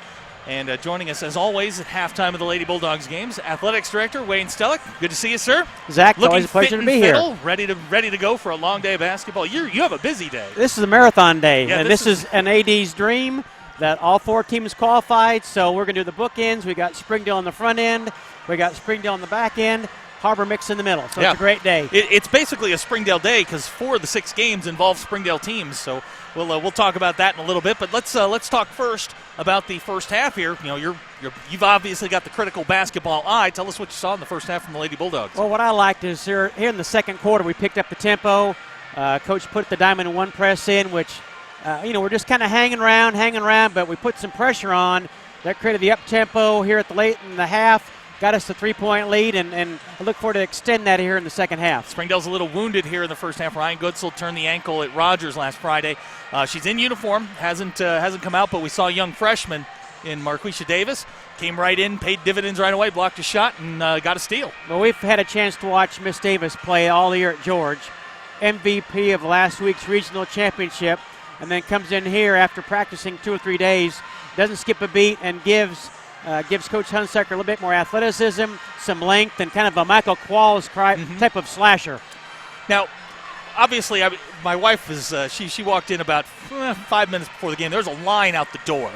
Speaker 1: And joining us, as always, at halftime of the Lady Bulldogs games, Athletics Director Wayne Stellick. Good to see you, sir.
Speaker 13: Zach,
Speaker 1: looking
Speaker 13: always a pleasure
Speaker 1: fit
Speaker 13: to be
Speaker 1: and
Speaker 13: here.
Speaker 1: fiddle, ready to go for a long day of basketball. You have a busy day.
Speaker 13: This is a marathon day,
Speaker 1: Yeah,
Speaker 13: and this is an AD's dream that all 4 teams qualified. So we're going to do the bookends. We got Springdale on the front end. We got Springdale on the back end. HAR-BER mix in the middle. So
Speaker 1: Yeah.
Speaker 13: it's a great day.
Speaker 1: It's basically a Springdale day because 4 of the 6 games involve Springdale teams. So we'll talk about that in a little bit. But let's talk first about the first half here. You know, you've obviously got the critical basketball eye. Tell us what you saw in the first half from the Lady Bulldogs.
Speaker 13: Well, what I liked is here in the second quarter, we picked up the tempo. Coach put the diamond one press in, which, we're just kind of hanging around, but we put some pressure on. That created the up-tempo here at the late in the half. Got us the 3-point lead, and I look forward to extend that here in the second half.
Speaker 1: Springdale's a little wounded here in the first half. Ryan Goodsell turned the ankle at Rogers last Friday. She's in uniform, hasn't come out, but we saw a young freshman in Marquisha Davis. Came right in, paid dividends right away, blocked a shot, and got a steal.
Speaker 13: Well, we've had a chance to watch Miss Davis play all year at George. MVP of last week's regional championship, and then comes in here after practicing 2 or 3 days, doesn't skip a beat, and gives Coach Hunsucker a little bit more athleticism, some length, and kind of a Michael Qualls type of slasher.
Speaker 1: Now, obviously, my wife is she walked in about 5 minutes before the game. There's a line out the door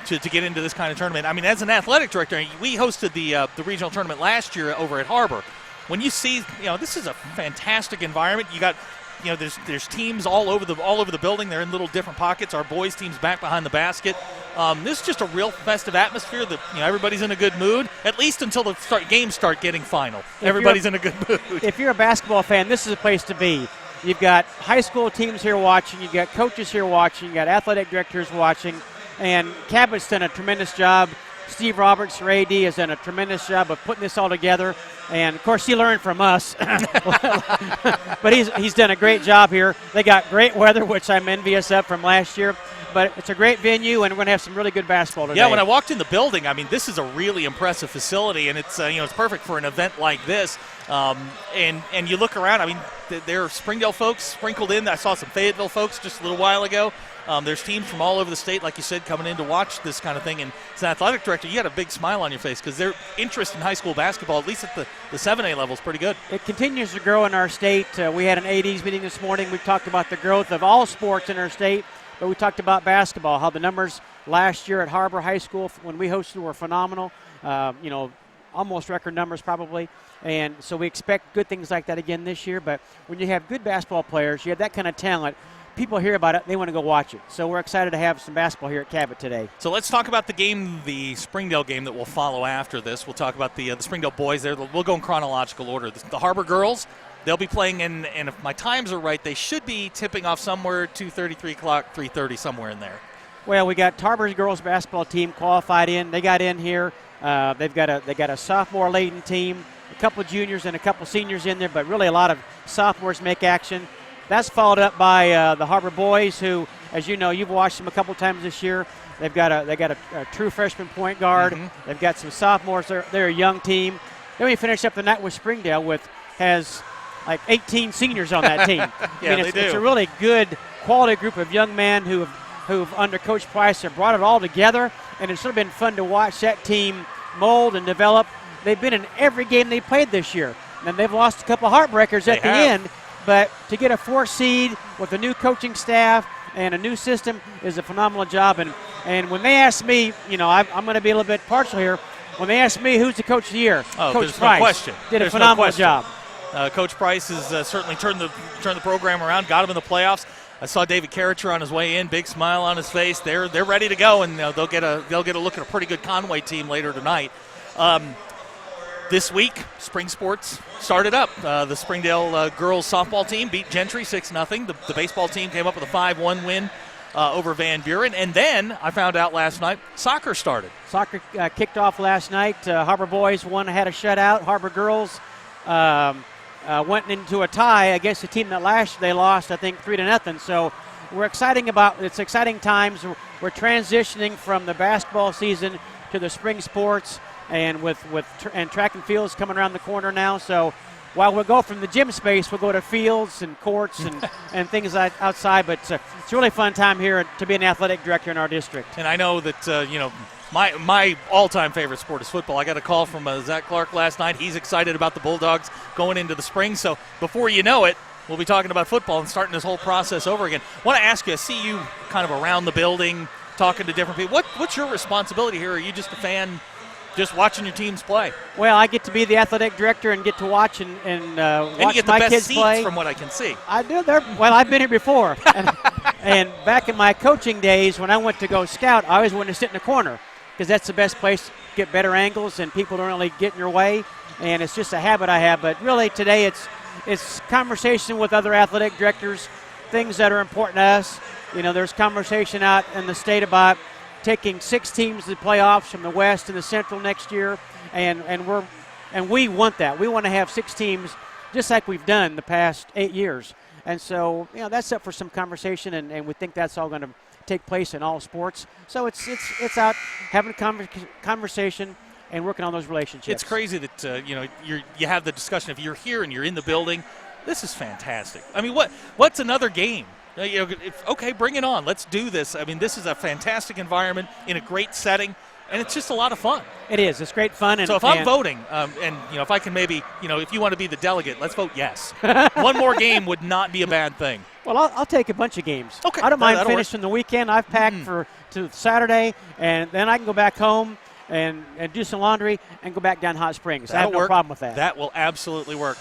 Speaker 1: to get into this kind of tournament. I mean, as an athletic director, we hosted the regional tournament last year over at HAR-BER. When you see, this is a fantastic environment. You got, there's teams all over the building. They're in little different pockets. Our boys' team's back behind the basket. This is just a real festive atmosphere. That everybody's in a good mood, at least until the games start getting final. Everybody's in a good mood.
Speaker 13: If you're a basketball fan, this is a place to be. You've got high school teams here watching. You've got coaches here watching. You've got athletic directors watching. And Cabot's done a tremendous job. Steve Roberts, your AD, has done a tremendous job of putting this all together. And, of course, he learned from us. But he's done a great job here. They got great weather, which I'm envious of from last year. But it's a great venue, and we're going to have some really good basketball today.
Speaker 1: Yeah, when I walked in the building, I mean, this is a really impressive facility, and it's it's perfect for an event like this. And you look around, I mean, there are Springdale folks sprinkled in. I saw some Fayetteville folks just a little while ago. There's teams from all over the state, like you said, coming in to watch this kind of thing. And as an athletic director, you got a big smile on your face because their interest in high school basketball, at least at the 7A level, is pretty good.
Speaker 13: It continues to grow in our state. We had an ADs meeting this morning. We talked about the growth of all sports in our state, but we talked about basketball, how the numbers last year at HAR-BER High School when we hosted were phenomenal. Almost record numbers probably. And so we expect good things like that again this year. But when you have good basketball players, you have that kind of talent, people hear about it, they want to go watch it. So we're excited to have some basketball here at Cabot today.
Speaker 1: So let's talk about the game, the Springdale game that will follow after this. We'll talk about the Springdale boys there. We'll go in chronological order. The HAR-BER girls, they'll be playing in, and if my times are right, they should be tipping off somewhere 2:30, 3 o'clock, 3:30, somewhere in there.
Speaker 13: Well, we got HAR-BER's girls basketball team qualified in. They got in here. They got a sophomore-laden team, a couple of juniors and a couple of seniors in there, but really a lot of sophomores make action. That's followed up by the HAR-BER boys, who, as you know, you've watched them a couple times this year. They've got a true freshman point guard. Mm-hmm. They've got some sophomores. They're a young team. Then we finish up the night with Springdale, has like 18 seniors on that team. It's a really good quality group of young men who've under Coach Price have brought it all together, and it's sort of been fun to watch that team mold and develop. They've been in every game they played this year, and they've lost a couple of heartbreakers at the end. But to get a 4 seed with a new coaching staff and a new system is a phenomenal job. And when they ask me, I'm going to be a little bit partial here. When they ask me who's the coach of the year, Coach Price did a phenomenal job.
Speaker 1: Coach Price has certainly turned the program around, got them in the playoffs. I saw David Karracher on his way in, big smile on his face. They're ready to go, and they'll get a look at a pretty good Conway team later tonight. This week, spring sports started up. The Springdale girls softball team beat Gentry 6-0. The baseball team came up with a 5-1 win over Van Buren. And then I found out last night soccer started.
Speaker 13: Soccer kicked off last night. Har-BER boys had a shutout. Har-BER girls went into a tie against a team that last year they lost, I think, 3-0. So it's exciting times. We're transitioning from the basketball season to the spring sports. And with track and fields coming around the corner now, so while we'll go from the gym space, we'll go to fields and courts and things outside. But it's a really fun time here to be an athletic director in our district.
Speaker 1: And I know that my all-time favorite sport is football. I got a call from Zach Clark last night. He's excited about the Bulldogs going into the spring. So before you know it, we'll be talking about football and starting this whole process over again. I want to ask you, I see you kind of around the building talking to different people. What's your responsibility here? Are you just a fan? Just watching your teams play.
Speaker 13: Well, I get to be the athletic director and get to watch and
Speaker 1: watch
Speaker 13: you get the
Speaker 1: my
Speaker 13: best
Speaker 1: kids
Speaker 13: seats
Speaker 1: play. From what I can see.
Speaker 13: I do. Well, I've been here before. and back in my coaching days, when I went to go scout, I always wanted to sit in the corner because that's the best place to get better angles and people don't really get in your way. And it's just a habit I have. But really today it's conversation with other athletic directors, things that are important to us. There's conversation out in the state about taking 6 teams to the playoffs from the West and the Central next year, and we want that. We want to have 6 teams just like we've done the past 8 years. And so, that's up for some conversation, and we think that's all going to take place in all sports. So it's out having a conversation and working on those relationships.
Speaker 1: It's crazy that you have the discussion. If you're here and you're in the building, this is fantastic. I mean, what's another game? Okay, bring it on. Let's do this. I mean, this is a fantastic environment in a great setting, and it's just a lot of fun.
Speaker 13: It is. It's great fun.
Speaker 1: So if I'm voting, and if I can maybe, if you want to be the delegate, let's vote yes. One more game would not be a bad thing.
Speaker 13: Well, I'll take a bunch of games.
Speaker 1: Okay,
Speaker 13: I don't mind
Speaker 1: that'll
Speaker 13: finishing the weekend. I've packed to Saturday, and then I can go back home and do some laundry and go back down Hot Springs. I have no problem with that.
Speaker 1: That will absolutely work.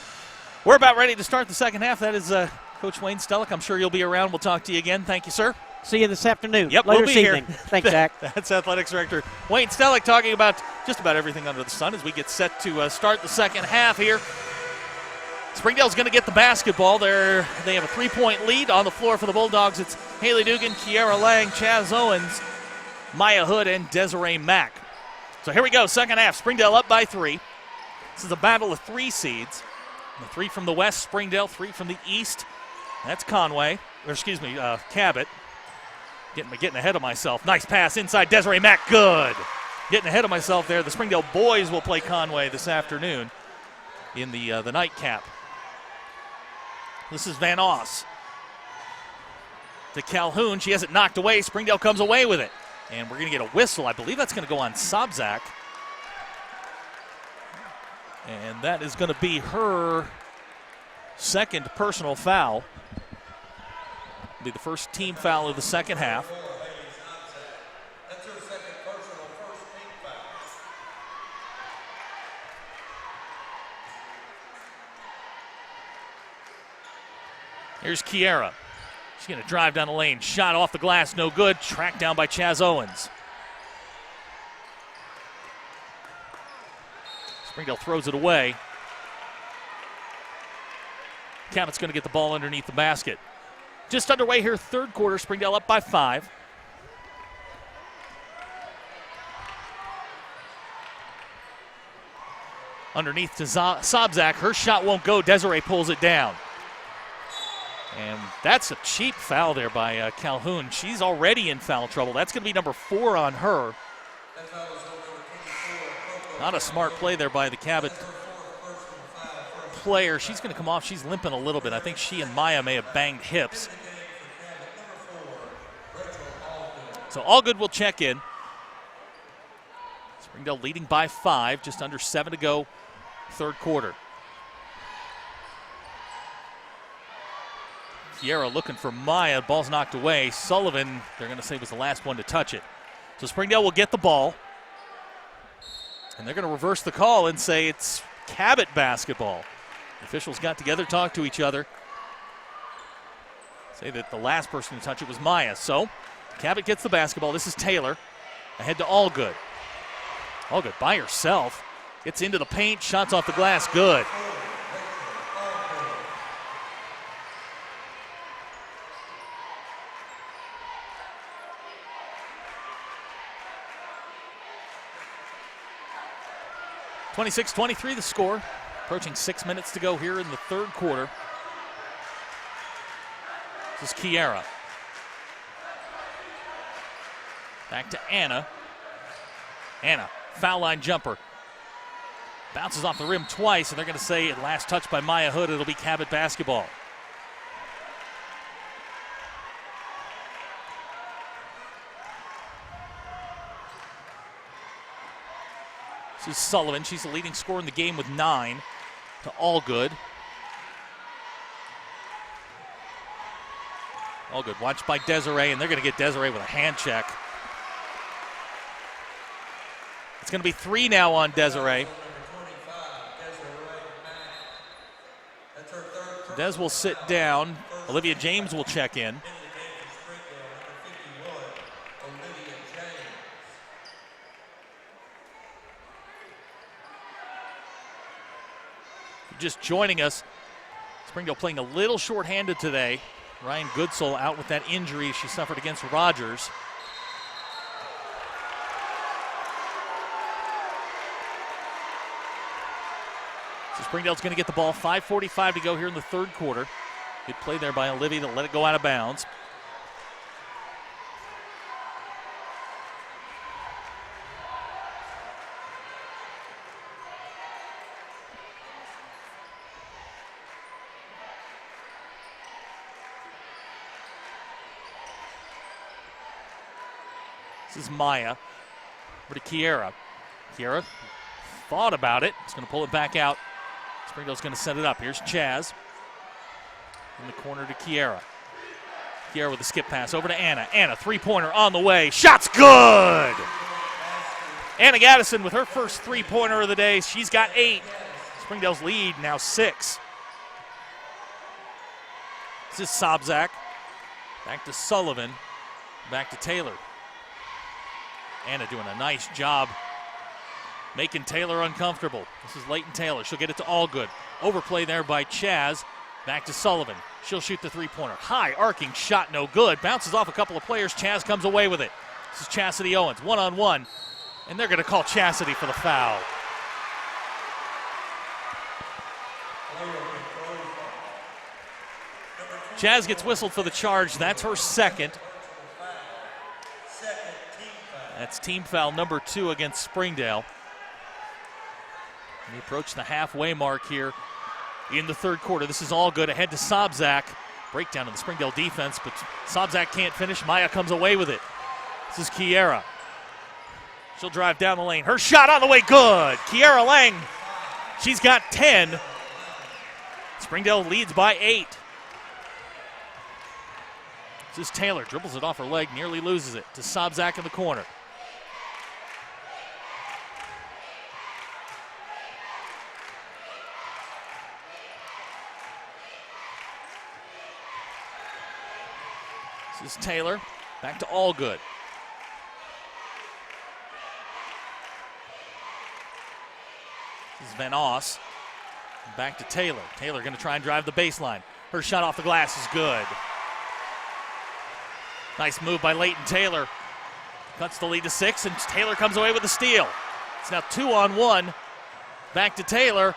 Speaker 1: We're about ready to start the second half. That is Coach Wayne Stellick. I'm sure you'll be around. We'll talk to you again. Thank you, sir.
Speaker 13: See you this afternoon.
Speaker 1: Yep,
Speaker 13: Later
Speaker 1: we'll be
Speaker 13: this
Speaker 1: here.
Speaker 13: evening. Thanks, Zach.
Speaker 1: That's Athletics Director Wayne Stellick talking about just about everything under the sun as we get set to start the second half here. Springdale's going to get the basketball. They have a 3-point lead on the floor for the Bulldogs. It's Haley Dugan, Kiara Lang, Chaz Owens, Maya Hood, and Desiree Mack. So here we go, second half. Springdale up by 3. This is a battle of 3 seeds. The 3 from the west, Springdale, 3 from the east. That's Cabot. Getting ahead of myself. Nice pass inside. Desiree Mack, good. Getting ahead of myself there. The Springdale boys will play Conway this afternoon in the nightcap. This is Van Oss to Calhoun. She has it knocked away. Springdale comes away with it. And we're going to get a whistle. I believe that's going to go on Sobzak. And that is going to be her second personal foul. It'll be the first team foul of the second half.
Speaker 11: That's her second personal, first team foul.
Speaker 1: Here's Kiara. She's going to drive down the lane. Shot off the glass, no good. Tracked down by Chaz Owens. Springdale throws it away. Cabot's going to get the ball underneath the basket. Just underway here, third quarter. Springdale up by 5. Underneath to Sobzak. Her shot won't go. Desiree pulls it down. And that's a cheap foul there by Calhoun. She's already in foul trouble. That's going to be number 4 on her. Not a smart play there by the Cabot player. She's going to come off. She's limping a little bit. I think she and Maya may have banged hips. So all good will check in. Springdale leading by 5, just under 7 to go, third quarter. Kiara looking for Maya. Ball's knocked away. Sullivan, they're going to say, was the last one to touch it. So Springdale will get the ball. And they're going to reverse the call and say it's Cabot basketball. The officials got together, talked to each other. Say that the last person to touch it was Maya. So Cabot gets the basketball. This is Taylor. Ahead to Allgood. Allgood by herself. Gets into the paint. Shots off the glass. Good. (26-23) the score. Approaching 6 minutes to go here in the third quarter. This is Kiera. Back to Anna. Anna, foul line jumper. Bounces off the rim twice, and they're going to say at last touch by Maya Hood, it'll be Cabot basketball. This is Sullivan. She's the leading scorer in the game with 9 to Allgood. Allgood watched by Desiree, and they're going to get Desiree with a hand check. It's going to be 3 now on Desiree. Des will sit down. Olivia James will check in. Just joining us, Springdale playing a little shorthanded today. Ryan Goodsell out with that injury she suffered against Rogers. So Springdale's going to get the ball. 5:45 to go here in the third quarter. Good play there by Olivia to let it go out of bounds. This is Maya. Over to Kiera. Kiera thought about it. He's going to pull it back out. Springdale's going to set it up. Here's Chaz. In the corner to Kiera. Kiera with a skip pass over to Anna. Anna, three-pointer on the way. Shot's good! Anna Gaddison with her first three-pointer of the day. She's got 8. Springdale's lead now 6. This is Sobzak. Back to Sullivan. Back to Taylor. Anna doing a nice job making Taylor uncomfortable. This is Leighton Taylor. She'll get it to Allgood. Overplay there by Chaz. Back to Sullivan. She'll shoot the three-pointer. High arcing shot, no good. Bounces off a couple of players. Chaz comes away with it. This is Chastity Owens, one-on-one. And they're going to call Chastity for the foul. Chaz gets whistled for the charge. That's her second. That's team foul number 2 against Springdale. We approach the halfway mark here in the third quarter. This is Allgood ahead to Sobzak. Breakdown of the Springdale defense, but Sobzak can't finish. Maya comes away with it. This is Kiera. She'll drive down the lane. Her shot on the way, good. Kiera Lang, she's got 10. Springdale leads by 8. This is Taylor, dribbles it off her leg, nearly loses it to Sobzak in the corner. This is Taylor, back to Allgood. This is Van Oss, back to Taylor. Taylor going to try and drive the baseline. Her shot off the glass is good. Nice move by Leighton Taylor. Cuts the lead to 6, and Taylor comes away with the steal. It's now 2-on-1. Back to Taylor.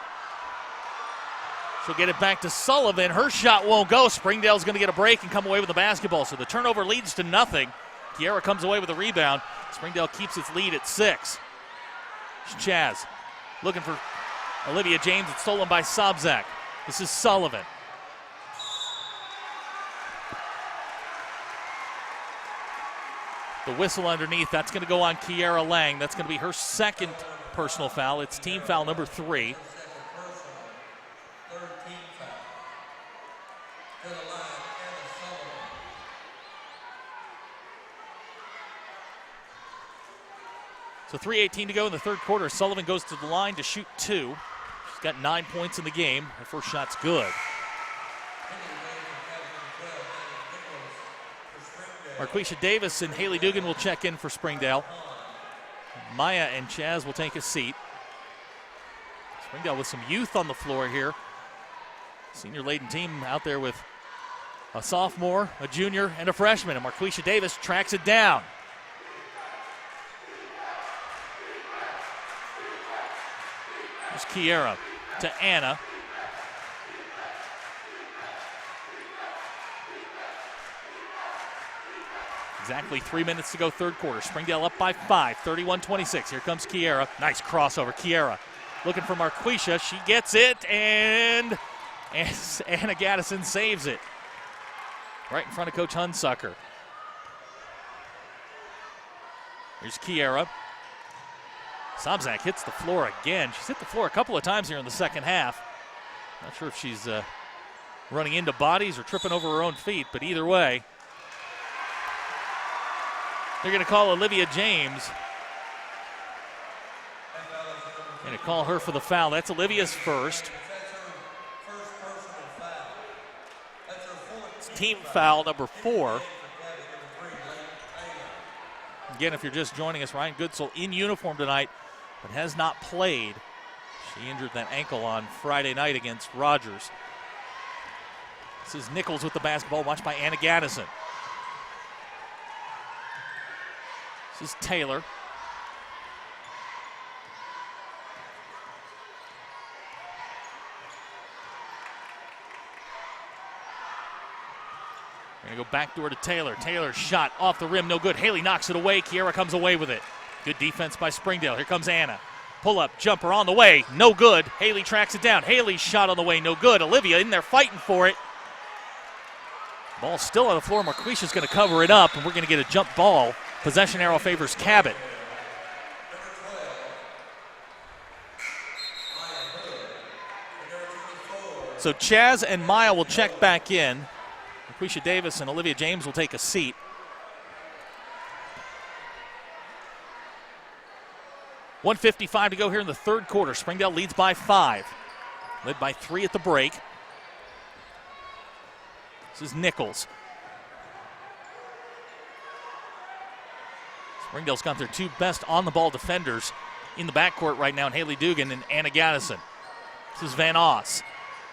Speaker 1: She'll get it back to Sullivan. Her shot won't go. Springdale's going to get a break and come away with the basketball. So the turnover leads to nothing. Kiera comes away with the rebound. Springdale keeps its lead at 6. It's Chaz looking for Olivia James. It's stolen by Sobzak. This is Sullivan. The whistle underneath, that's going to go on Kiera Lang. That's going to be her second personal foul. It's team foul number 3. So 3:18 to go in the third quarter. Sullivan goes to the line to shoot 2. She's got 9 points in the game. Her first shot's good. Marquisha Davis and Haley Dugan will check in for Springdale. Maya and Chaz will take a seat. Springdale with some youth on the floor here. Senior-laden team out there with a sophomore, a junior, and a freshman. And Marquisha Davis tracks it down. Here's Kiera to Anna. Exactly 3 minutes to go, third quarter. Springdale up by 5, 31-26. Here comes Kiera. Nice crossover. Kiera looking for Marquisha. She gets it, and Anna Gaddison saves it. Right in front of Coach Hunsucker. Here's Kiera. Sobzak hits the floor again. She's hit the floor a couple of times here in the second half. Not sure if she's running into bodies or tripping over her own feet, but either way, they're going to call Olivia James. Going to call her for the foul. That's Olivia's first. It's team foul number 4. Again, if you're just joining us, Ryan Goodsell in uniform tonight, but has not played. She injured that ankle on Friday night against Rogers. This is Nichols with the basketball, watched by Anna Gaddison. This is Taylor. We're going to go backdoor to Taylor. Taylor's shot off the rim, no good. Haley knocks it away. Kiera comes away with it. Good defense by Springdale. Here comes Anna. Pull-up jumper on the way, no good. Haley tracks it down. Haley's shot on the way, no good. Olivia in there fighting for it. Ball still on the floor. Marquisha's going to cover it up, and we're going to get a jump ball. Possession arrow favors Cabot. So Chaz and Maya will check back in. Marquisha Davis and Olivia James will take a seat. .155 to go here in the third quarter. Springdale leads by 5. Led by 3 at the break. This is Nichols. Springdale's got their 2 best on-the-ball defenders in the backcourt right now, in Haley Dugan and Anna Gaddison. This is Van Oss.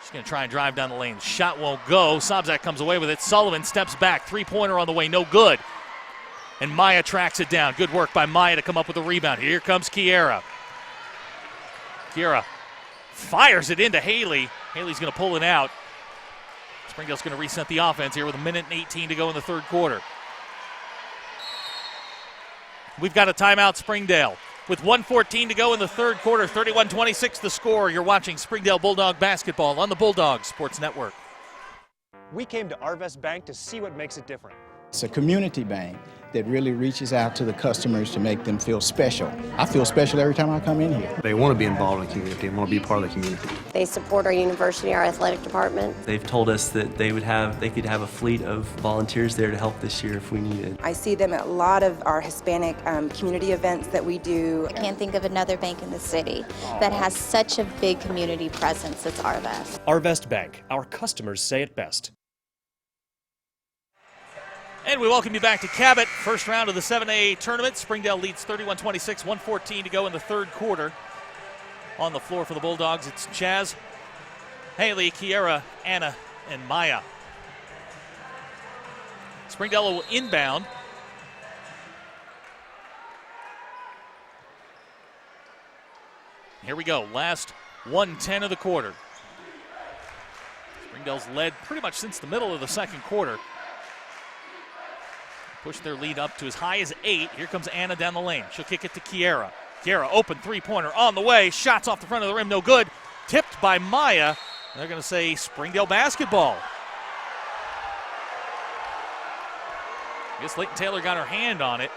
Speaker 1: She's going to try and drive down the lane. Shot won't go. Sobzak comes away with it. Sullivan steps back. 3-pointer on the way, no good. And Maya tracks it down. Good work by Maya to come up with a rebound. Here comes Kiera. Kiera fires it into Haley. Haley's going to pull it out. Springdale's going to reset the offense here with 1:18 to go in the third quarter. We've got a timeout, Springdale. With 1:14 to go in the third quarter, 31-26 the score. You're watching Springdale Bulldog basketball on the Bulldog Sports Network.
Speaker 14: We came to Arvest Bank to see what makes it different.
Speaker 15: It's a community bank that really reaches out to the customers to make them feel special. I feel special every time I come in here.
Speaker 16: They want to be involved in the community and want to be part of the community.
Speaker 17: They support our university, our athletic department.
Speaker 16: They've told us that they could have a fleet of volunteers there to help this year if we needed.
Speaker 18: I see them at a lot of our Hispanic community events that we do.
Speaker 19: I can't think of another bank in the city that has such a big community presence as Arvest.
Speaker 14: Arvest Bank, our customers say it best.
Speaker 1: And we welcome you back to Cabot. First round of the 7A tournament. Springdale leads 31-26, 1:14 to go in the third quarter. On the floor for the Bulldogs, it's Chaz, Haley, Kiera, Anna, and Maya. Springdale will inbound. Here we go, last 1:10 of the quarter. Springdale's led pretty much since the middle of the second quarter. Push their lead up to as high as 8. Here comes Anna down the lane. She'll kick it to Kiera. Kiera, open 3-pointer on the way. Shots off the front of the rim, no good. Tipped by Maya. They're going to say Springdale basketball. I guess Leighton Taylor got her hand on it.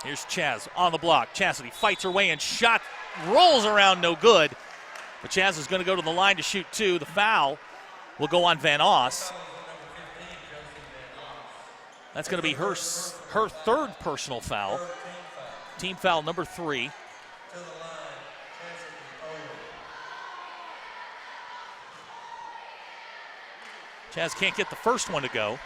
Speaker 1: Here's Chaz on the block. Chastity fights her way in. Shot rolls around, no good. But Chaz is going to go to the line to shoot 2. The foul will go on Van Oss. That's going to be her third personal foul. Team foul number 3. Chaz can't get the first one to go.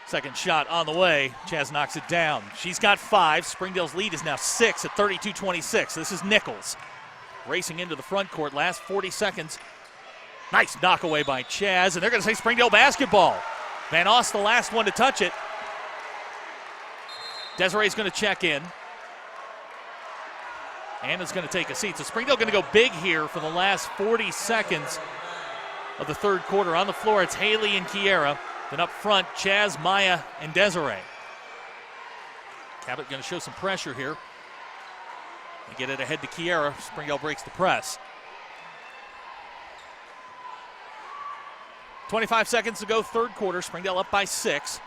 Speaker 1: Second shot on the way. Chaz knocks it down. She's got 5. Springdale's lead is now 6 at 32-26. This is Nichols racing into the front court. Last 40 seconds. Nice knockaway by Chaz, and they're going to say Springdale basketball. Van Oss the last one to touch it. Desiree's going to check in. Anna's going to take a seat. So Springdale going to go big here for the last 40 seconds of the third quarter. On the floor, it's Haley and Kiera. Then up front, Chaz, Maya, and Desiree. Cabot going to show some pressure here. They get it ahead to Kiera. Springdale breaks the press. 25 seconds to go, third quarter. Springdale up by 6.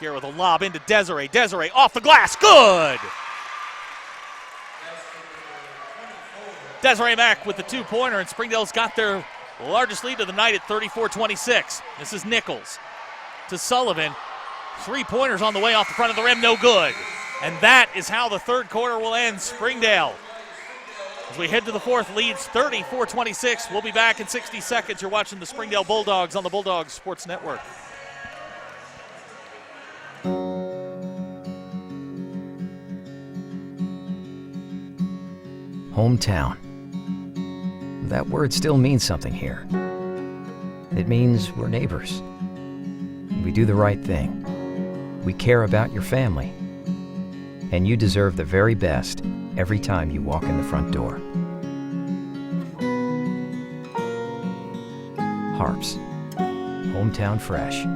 Speaker 1: Kiera with a lob into Desiree. Desiree off the glass. Good! Desiree Mack with the 2-pointer, and Springdale's got their largest lead of the night at 34-26. This is Nichols to Sullivan. 3-pointers on the way off the front of the rim, no good. And that is how the third quarter will end. Springdale, as we head to the fourth, leads 34-26. We'll be back in 60 seconds. You're watching the Springdale Bulldogs on the Bulldogs Sports Network.
Speaker 8: Hometown. That word still means something here. It means we're neighbors. We do the right thing. We care about your family. And you deserve the very best every time you walk in the front door. HAR-BER. Hometown Fresh.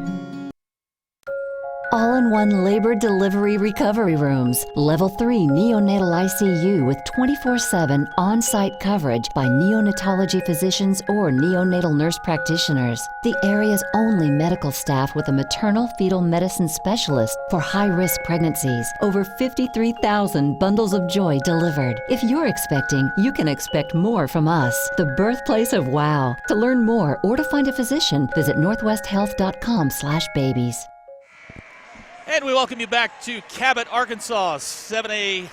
Speaker 7: All-in-one labor delivery recovery rooms. Level 3 neonatal ICU with 24/7 on-site coverage by neonatology physicians or neonatal nurse practitioners. The area's only medical staff with a maternal fetal medicine specialist for high-risk pregnancies. Over 53,000 bundles of joy delivered. If you're expecting, you can expect more from us. The birthplace of wow. To learn more or to find a physician, visit northwesthealth.com/babies.
Speaker 1: And we welcome you back to Cabot, Arkansas, 7A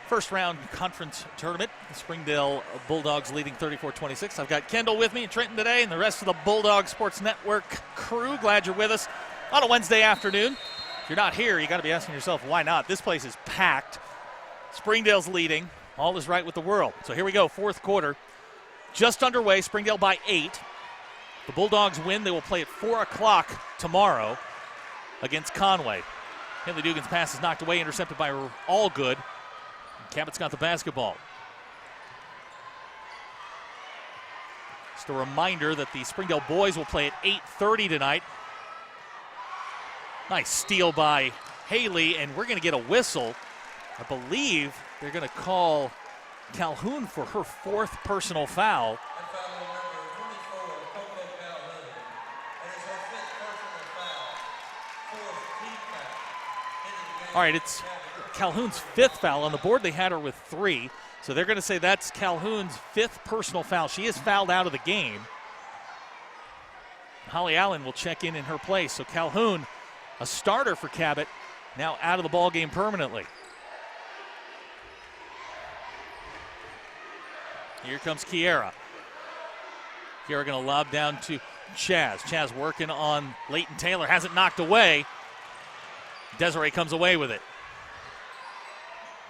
Speaker 1: first-round conference tournament. The Springdale Bulldogs leading 34-26. I've got Kendall with me and Trenton today and the rest of the Bulldog Sports Network crew. Glad you're with us on a Wednesday afternoon. If you're not here, you got to be asking yourself, why not? This place is packed. Springdale's leading. All is right with the world. So here we go, fourth quarter. Just underway, Springdale by 8. The Bulldogs win. They will play at 4 o'clock tomorrow against Conway. Henley Dugan's pass is knocked away, intercepted by Allgood. Cabot's got the basketball. Just a reminder that the Springdale boys will play at 8:30 tonight. Nice steal by Haley, and we're going to get a whistle. I believe they're going to call Calhoun for her 4th personal foul. All right, it's Calhoun's 5th foul on the board. They had her with 3, so they're going to say that's Calhoun's 5th personal foul. She is fouled out of the game. Holly Allen will check in her place. So Calhoun, a starter for Cabot, now out of the ball game permanently. Here comes Kiera. Kiera going to lob down to Chaz. Chaz working on Leighton Taylor, has it knocked away. Desiree comes away with it.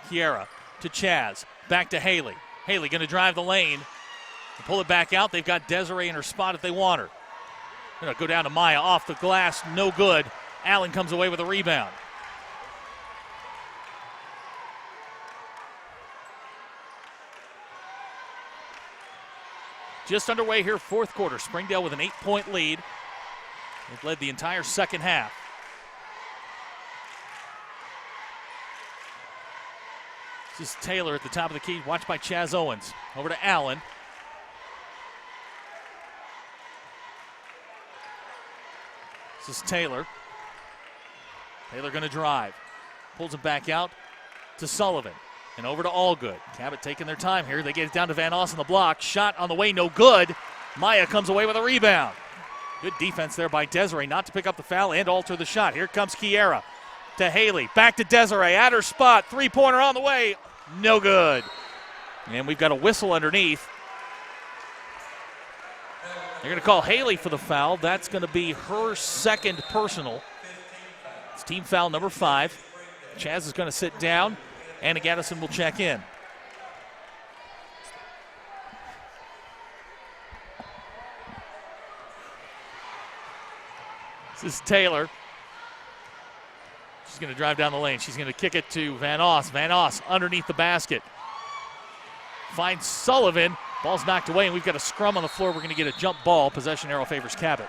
Speaker 1: Kiera to Chaz. Back to Haley. Haley going to drive the lane. And pull it back out. They've got Desiree in her spot if they want her. Going to go down to Maya. Off the glass. No good. Allen comes away with a rebound. Just underway here, fourth quarter. Springdale with an 8-point lead. They've led the entire second half. This is Taylor at the top of the key, watched by Chaz Owens. Over to Allen. This is Taylor. Taylor going to drive. Pulls it back out to Sullivan. And over to Allgood. Cabot taking their time here. They get it down to Van Oss on the block. Shot on the way, no good. Maya comes away with a rebound. Good defense there by Desiree not to pick up the foul and alter the shot. Here comes Kiera to Haley. Back to Desiree at her spot. Three-pointer on the way. No good. And we've got a whistle underneath. They're going to call Haley for the foul. That's going to be her second personal. It's team foul number 5. Chaz is going to sit down. Anna Gaddison will check in. This is Taylor. She's going to drive down the lane. She's going to kick it to Van Oss. Van Oss underneath the basket. Finds Sullivan. Ball's knocked away, and we've got a scrum on the floor. We're going to get a jump ball. Possession arrow favors Cabot.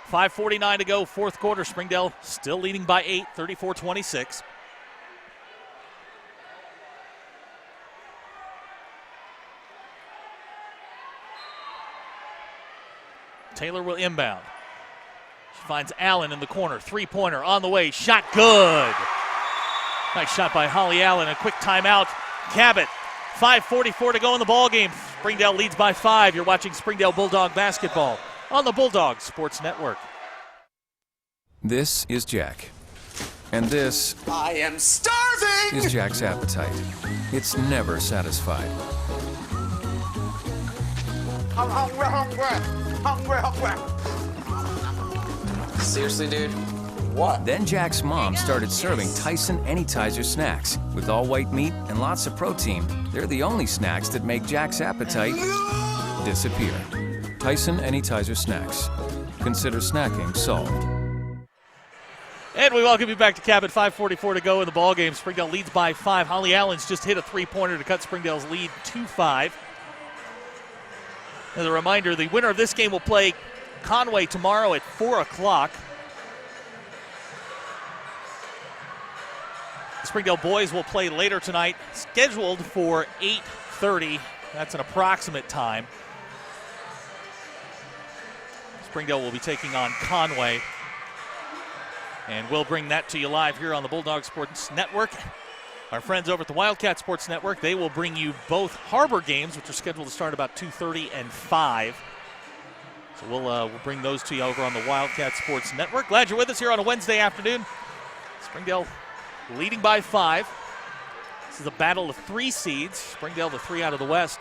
Speaker 1: 5:49 to go, fourth quarter. Springdale still leading by 8, 34-26. Taylor will inbound. She finds Allen in the corner. Three-pointer on the way. Shot good. Nice shot by Holly Allen. A quick timeout. Cabot. 5:44 to go in the ball game. Springdale leads by 5. You're watching Springdale Bulldog basketball on the Bulldog Sports Network.
Speaker 5: This is Jack. And this
Speaker 6: I am starving!
Speaker 5: is Jack's appetite. It's never satisfied.
Speaker 6: I'm hungry, hungry. Hungry, hungry. Seriously, dude? What?
Speaker 5: Then Jack's mom started serving Tyson Anytizer snacks. With all white meat and lots of protein, they're the only snacks that make Jack's appetite disappear. Tyson Anytizer snacks. Consider snacking solved.
Speaker 1: And we welcome you back to Cabot. 5:44 to go in the ball game. Springdale leads by 5. Holly Allen's just hit a three-pointer to cut Springdale's lead to 5. As a reminder, the winner of this game will play Conway tomorrow at 4 o'clock. The Springdale boys will play later tonight, scheduled for 8:30. That's an approximate time. Springdale will be taking on Conway. And we'll bring that to you live here on the Bulldog Sports Network. Our friends over at the Wildcat Sports Network, they will bring you both HAR-BER games, which are scheduled to start about 2:30 and 5. So we'll bring those to you over on the Wildcat Sports Network. Glad you're with us here on a Wednesday afternoon. Springdale leading by 5. This is a battle of 3 seeds. Springdale the 3 out of the West.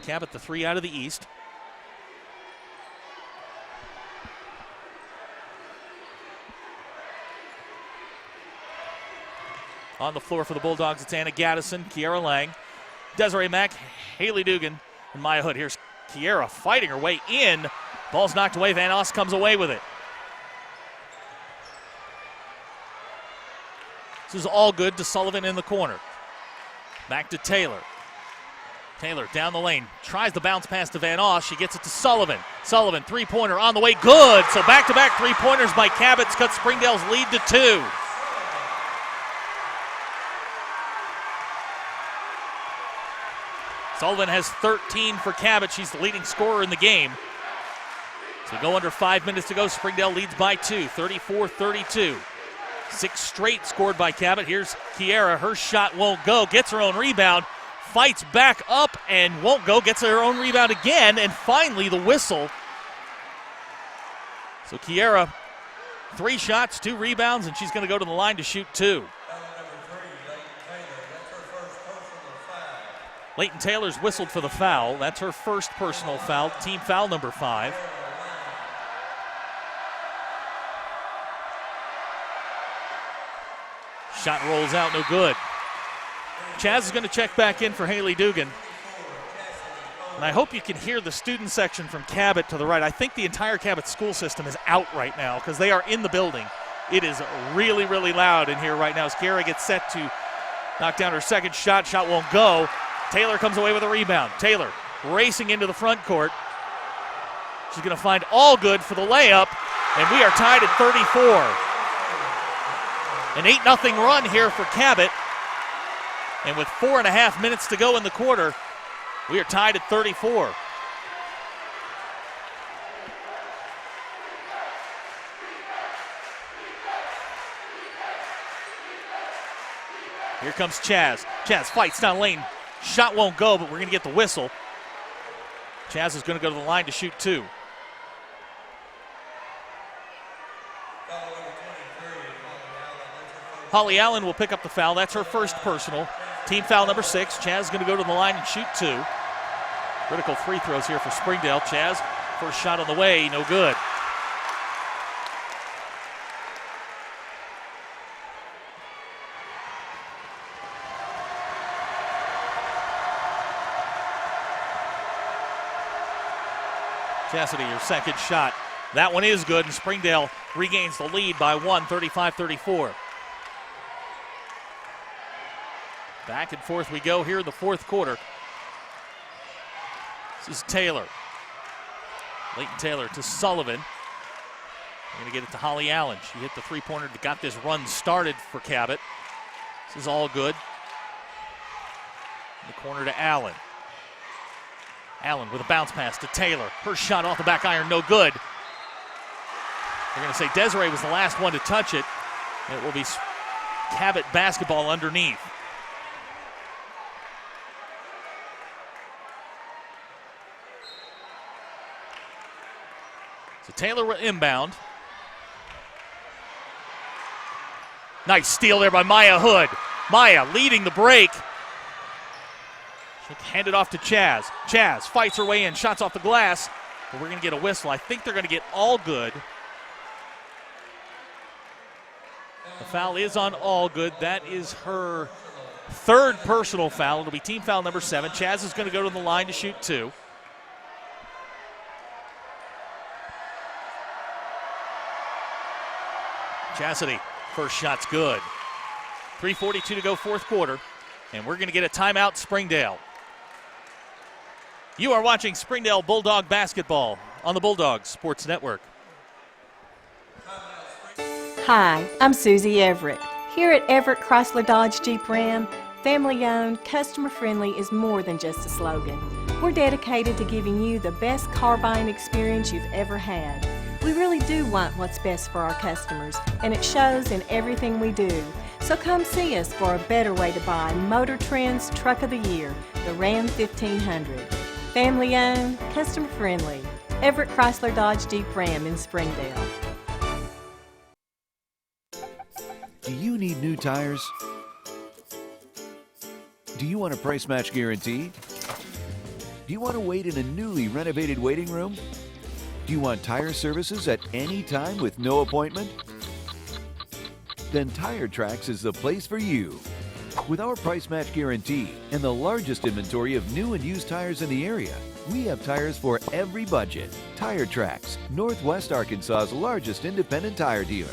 Speaker 1: Cabot the 3 out of the East. On the floor for the Bulldogs, it's Anna Gaddison, Kiera Lang, Desiree Mack, Haley Dugan, and Maya Hood. Here's Kiera fighting her way in. Ball's knocked away. Van Oss comes away with it. This is all good to Sullivan in the corner. Back to Taylor. Taylor down the lane. Tries the bounce pass to Van Oss. She gets it to Sullivan. Sullivan, three-pointer on the way. Good. So back-to-back three-pointers by Cabot cut Springdale's lead to 2. Sullivan has 13 for Cabot. She's the leading scorer in the game. So go under 5 minutes to go. Springdale leads by 2, 34-32. 6 straight scored by Cabot. Here's Kiera. Her shot won't go. Gets her own rebound. Fights back up and won't go. Gets her own rebound again. And finally the whistle. So Kiera, 3 shots, 2 rebounds, and she's going to go to the line to shoot 2. Leighton Taylor's whistled for the foul. That's her first personal foul, team foul number 5. Shot rolls out, no good. Chaz is going to check back in for Haley Dugan. And I hope you can hear the student section from Cabot to the right. I think the entire Cabot school system is out right now because they are in the building. It is really, really loud in here right now as Kiera gets set to knock down her second shot. Shot won't go. Taylor comes away with a rebound. Taylor racing into the front court. She's going to find Allgood for the layup, and we are tied at 34. An 8-0 run here for Cabot, and with 4.5 minutes to go in the quarter, we are tied at 34. Here comes Chaz. Chaz fights down lane. Shot won't go, but we're going to get the whistle. Chaz is going to go to the line to shoot 2. Holly Allen will pick up the foul. That's her first personal. Team foul number 6. Chaz is going to go to the line and shoot 2. Critical free throws here for Springdale. Chaz, first shot on the way, no good. Cassidy, your second shot. That one is good, and Springdale regains the lead by 1, 35-34. Back and forth we go here in the fourth quarter. This is Taylor. Leighton Taylor to Sullivan. We're going to get it to Holly Allen. She hit the three-pointer that got this run started for Cabot. This is all good. In the corner to Allen. Allen with a bounce pass to Taylor. Her shot off the back iron, no good. They're going to say Desiree was the last one to touch it. It will be Cabot basketball underneath. So Taylor will inbound. Nice steal there by Maya Hood. Maya leading the break. She'll hand it off to Chaz. Chaz fights her way in, shots off the glass. But we're going to get a whistle. I think they're going to get all good. The foul is on all good. That is her third personal foul. It'll be team foul number 7. Chaz is going to go to the line to shoot 2. Chastity, first shot's good. 3:42 to go, fourth quarter, and we're going to get a timeout, Springdale. You are watching Springdale Bulldog basketball on the Bulldog Sports Network.
Speaker 4: Hi, I'm Susie Everett. Here at Everett Chrysler Dodge Jeep Ram, family-owned, customer-friendly is more than just a slogan. We're dedicated to giving you the best car buying experience you've ever had. We really do want what's best for our customers, and it shows in everything we do. So come see us for a better way to buy Motor Trend's Truck of the Year, the Ram 1500. Family-owned, customer-friendly, Everett Chrysler Dodge Jeep Ram in Springdale.
Speaker 12: Do you need new tires? Do you want a price match guarantee? Do you want to wait in a newly renovated waiting room? Do you want tire services at any time with no appointment? Then Tire Tracks is the place for you. With our price match guarantee and the largest inventory of new and used tires in the area, we have tires for every budget. Tire Tracks, Northwest Arkansas's largest independent tire dealer.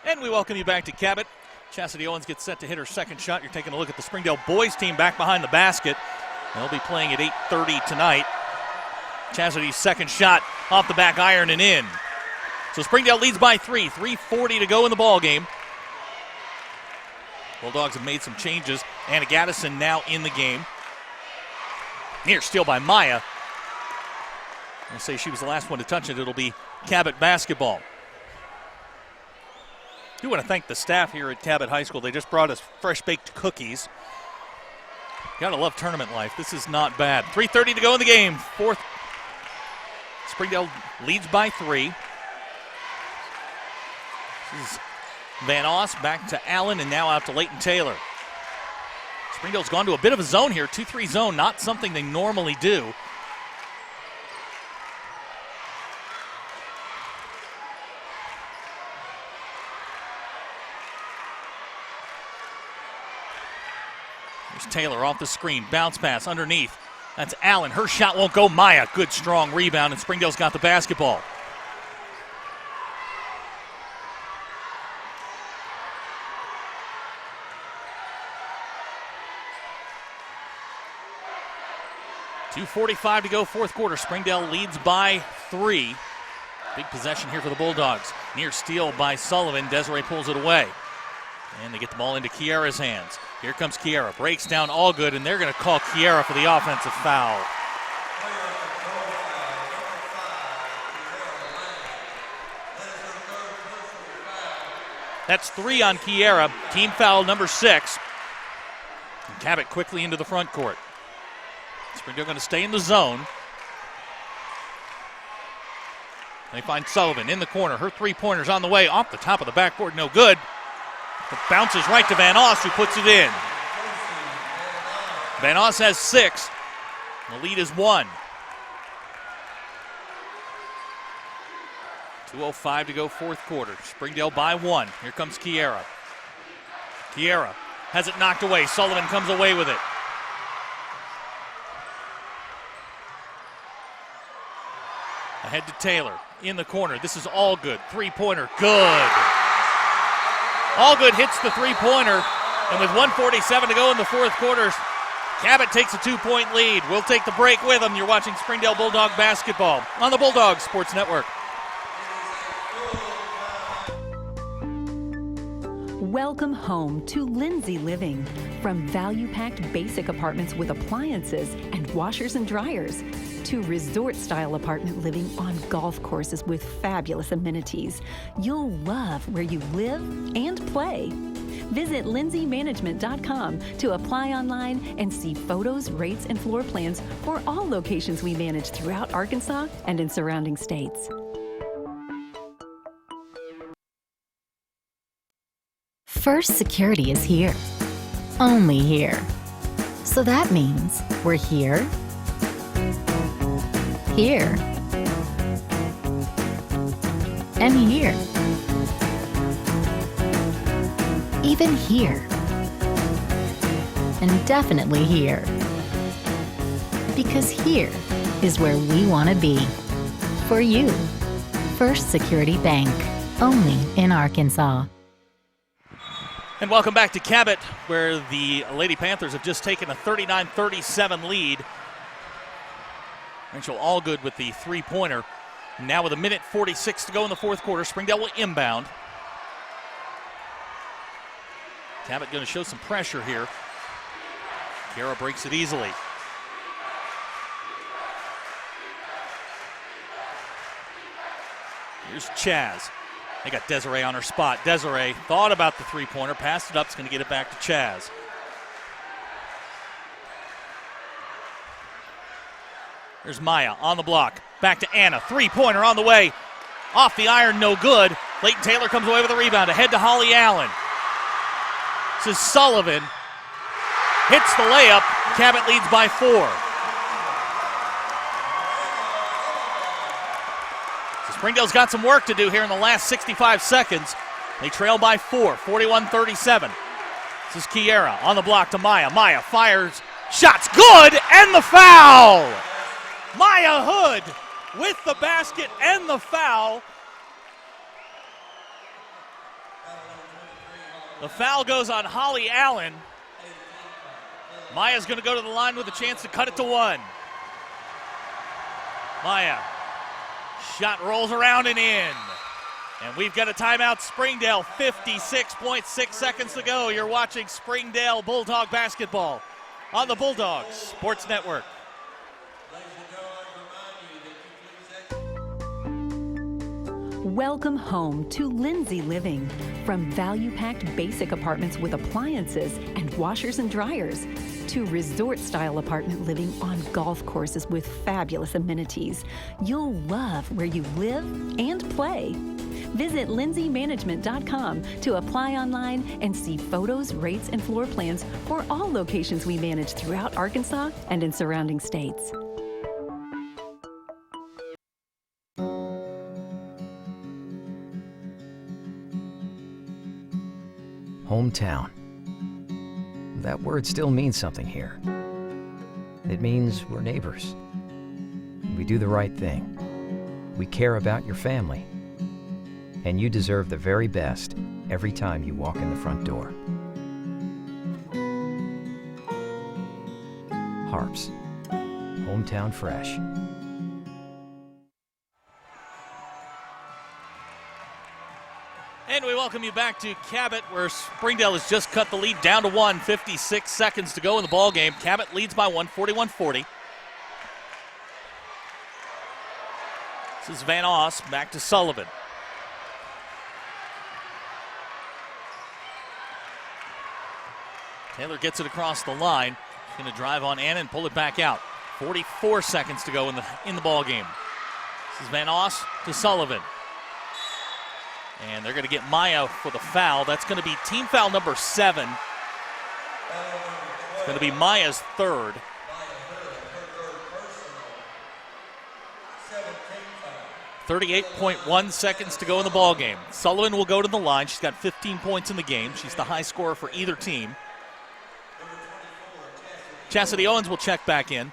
Speaker 1: And we welcome you back to Cabot. Chastity Owens gets set to hit her second shot. You're taking a look at the Springdale boys team back behind the basket. They'll be playing at 8:30 tonight. Chastity's second shot off the back iron and in. So Springdale leads by 3. 3:40 to go in the ball game. Bulldogs have made some changes. Anna Gaddison now in the game. Near steal by Maya. I'll say she was the last one to touch it. It'll be Cabot basketball. I do want to thank the staff here at Cabot High School. They just brought us fresh-baked cookies. Gotta love tournament life. This is not bad. 3:30 to go in the game. Fourth. Springdale leads by 3. This is Van Oss back to Allen and now out to Leighton Taylor. Springdale's gone to a bit of a zone here. 2-3 zone, not something they normally do. Here's Taylor off the screen. Bounce pass underneath. That's Allen. Her shot won't go. Maya, good strong rebound, and Springdale's got the basketball. .245 to go, fourth quarter. Springdale leads by 3. Big possession here for the Bulldogs. Near steal by Sullivan. Desiree pulls it away. And they get the ball into Kiara's hands. Here comes Kiera, breaks down Allgood, and they're going to call Kiera for the offensive foul. That's 3 on Kiera, team foul number 6. And Cabot quickly into the front court. Springdale going to stay in the zone. They find Sullivan in the corner. Her three-pointer's on the way, off the top of the backboard, no good. It bounces right to Van Oss, who puts it in. Van Oss has 6. The lead is 1. 2:05 to go, fourth quarter. Springdale by 1. Here comes Kiera. Kiera has it knocked away. Sullivan comes away with it. Ahead to Taylor in the corner. This is Allgood. Three-pointer. Good. Allgood hits the three-pointer. And with 1:47 to go in the fourth quarter, Cabot takes a 2-point lead. We'll take the break with them. You're watching Springdale Bulldog basketball on the Bulldog Sports Network.
Speaker 3: Welcome home to Lindsay Living. From value-packed basic apartments with appliances and washers and dryers to resort-style apartment living on golf courses with fabulous amenities, you'll love where you live and play. Visit lindsaymanagement.com to apply online and see photos, rates, and floor plans for all locations we manage throughout Arkansas and in surrounding states.
Speaker 20: First Security is here. Only here. So that means we're here, here, and here. Even here. And definitely here. Because here is where we want to be. For you. First Security Bank. Only in Arkansas.
Speaker 1: And welcome back to Cabot, where the Lady Panthers have just taken a 39-37 lead. Rachel Allgood with the three-pointer. Now with 1:46 to go in the fourth quarter, Springdale will inbound. Cabot going to show some pressure here. Kiera breaks it easily. Here's Chaz. They got Desiree on her spot. Desiree thought about the three-pointer, passed it up, is going to get it back to Chaz. There's Maya on the block. Back to Anna. Three-pointer on the way. Off the iron, no good. Leighton Taylor comes away with a rebound. Ahead to Holly Allen. This is Sullivan. Hits the layup. Cabot leads by 4. Springdale's got some work to do here in the last 65 seconds. They trail by 4, 41-37. This is Kiera on the block to Maya. Maya fires, shots good, and the foul! Maya Hood with the basket and the foul. The foul goes on Holly Allen. Maya's going to go to the line with a chance to cut it to 1. Maya. Shot rolls around and in. And we've got a timeout, Springdale. 56.6 seconds to go. You're watching Springdale Bulldog basketball on the Bulldogs Sports Network.
Speaker 3: Welcome home to Lindsay Living. From value-packed basic apartments with appliances and washers and dryers to resort-style apartment living on golf courses with fabulous amenities, you'll love where you live and play. Visit lindsaymanagement.com to apply online and see photos, rates, and floor plans for all locations we manage throughout Arkansas and in surrounding states.
Speaker 8: Hometown. That word still means something here. It means we're neighbors. We do the right thing. We care about your family. And you deserve the very best every time you walk in the front door. HAR-BER. Hometown Fresh.
Speaker 1: And we welcome you back to Cabot, where Springdale has just cut the lead down to 1. 56 seconds to go in the ball game. Cabot leads by 1, 41-40. This is Van Oss back to Sullivan. Taylor gets it across the line. He's going to drive on Anna and pull it back out. 44 seconds to go in the ball game. This is Van Oss to Sullivan. And they're going to get Maya for the foul. That's going to be team foul number 7. It's going to be Maya's third. 38.1 seconds to go in the ball game. Sullivan will go to the line. She's got 15 points in the game. She's the high scorer for either team. Chastity Owens will check back in.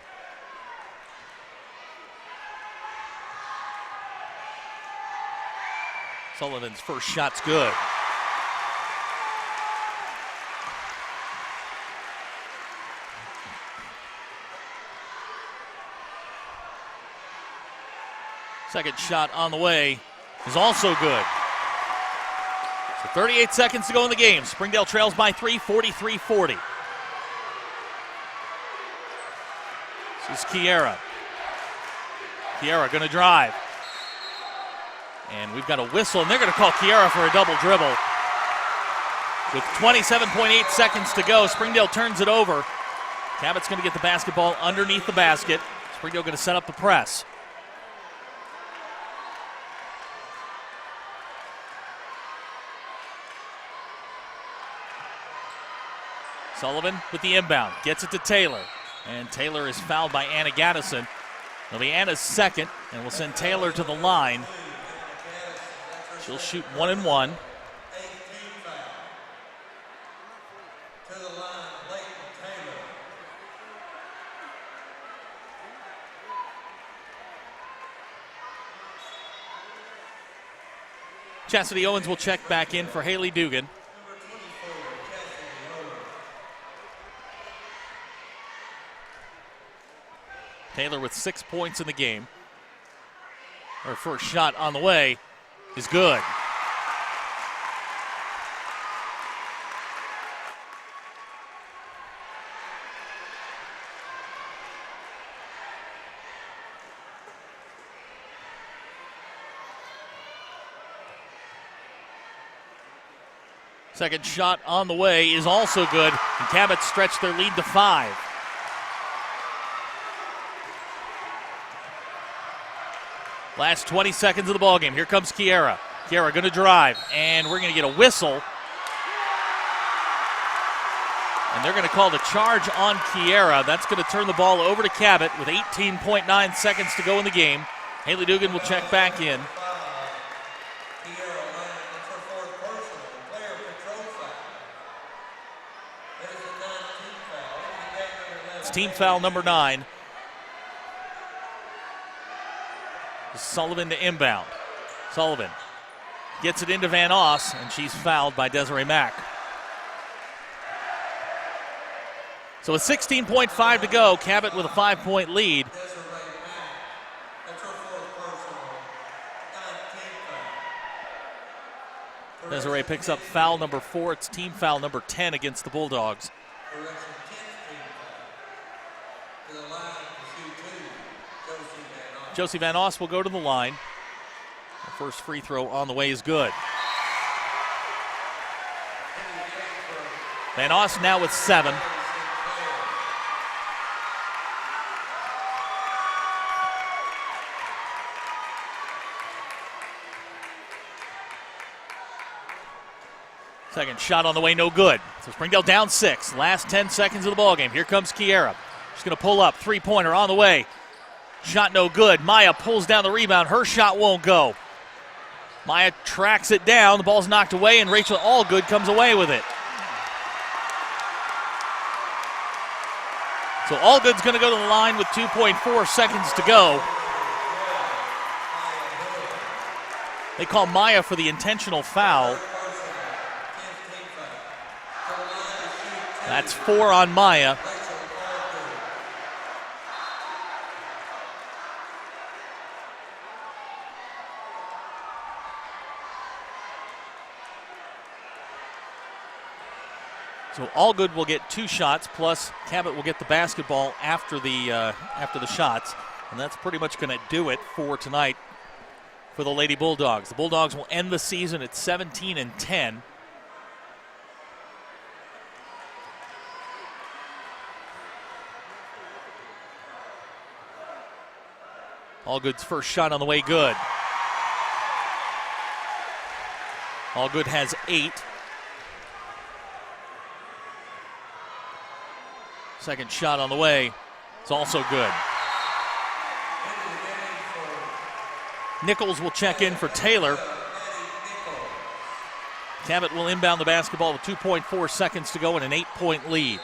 Speaker 1: Sullivan's first shot's good. Second shot on the way is also good. So 38 seconds to go in the game. Springdale trails by 3, 43-40. This is Kiera. Kiera going to drive. And we've got a whistle, and they're going to call Kiera for a double dribble. With 27.8 seconds to go, Springdale turns it over. Cabot's going to get the basketball underneath the basket. Springdale going to set up the press. Sullivan with the inbound, gets it to Taylor. And Taylor is fouled by Anna Gaddison. It'll be Anna's second, and we'll send Taylor to the line. She'll shoot 1 and 1. Chastity Owens will check back in for Haley Dugan. Taylor with 6 points in the game. Her first shot on the way is good. Second shot on the way is also good, and Cabot stretched their lead to 5. Last 20 seconds of the ballgame. Here comes Kiera. Kiera going to drive, and we're going to get a whistle. And they're going to call the charge on Kiera. That's going to turn the ball over to Cabot with 18.9 seconds to go in the game. Haley Dugan will check back in. It's team foul number 9. Sullivan to inbound. Sullivan gets it into Van Oss, and she's fouled by Desiree Mack. So with 16.5 to go, Cabot with a 5-point lead. Desiree picks up foul number 4. It's team foul number 10 against the Bulldogs. Josie Van Oss will go to the line. The first free throw on the way is good. Van Oss now with 7. Second shot on the way, no good. So Springdale down 6. Last 10 seconds of the ballgame. Here comes Kiera. She's going to pull up. Three-pointer on the way. Shot no good. Maya pulls down the rebound. Her shot won't go. Maya tracks it down. The ball's knocked away, and Rachel Allgood comes away with it. So Allgood's going to go to the line with 2.4 seconds to go. They call Maya for the intentional foul. That's 4 on Maya. So Allgood will get 2 shots, plus Cabot will get the basketball after the shots, and that's pretty much going to do it for tonight for the Lady Bulldogs. The Bulldogs will end the season at 17-10. Allgood's first shot on the way, good. Allgood has 8. Second shot on the way. It's also good. Nichols will check in for Taylor. Cabot will inbound the basketball with 2.4 seconds to go and an 8-point lead.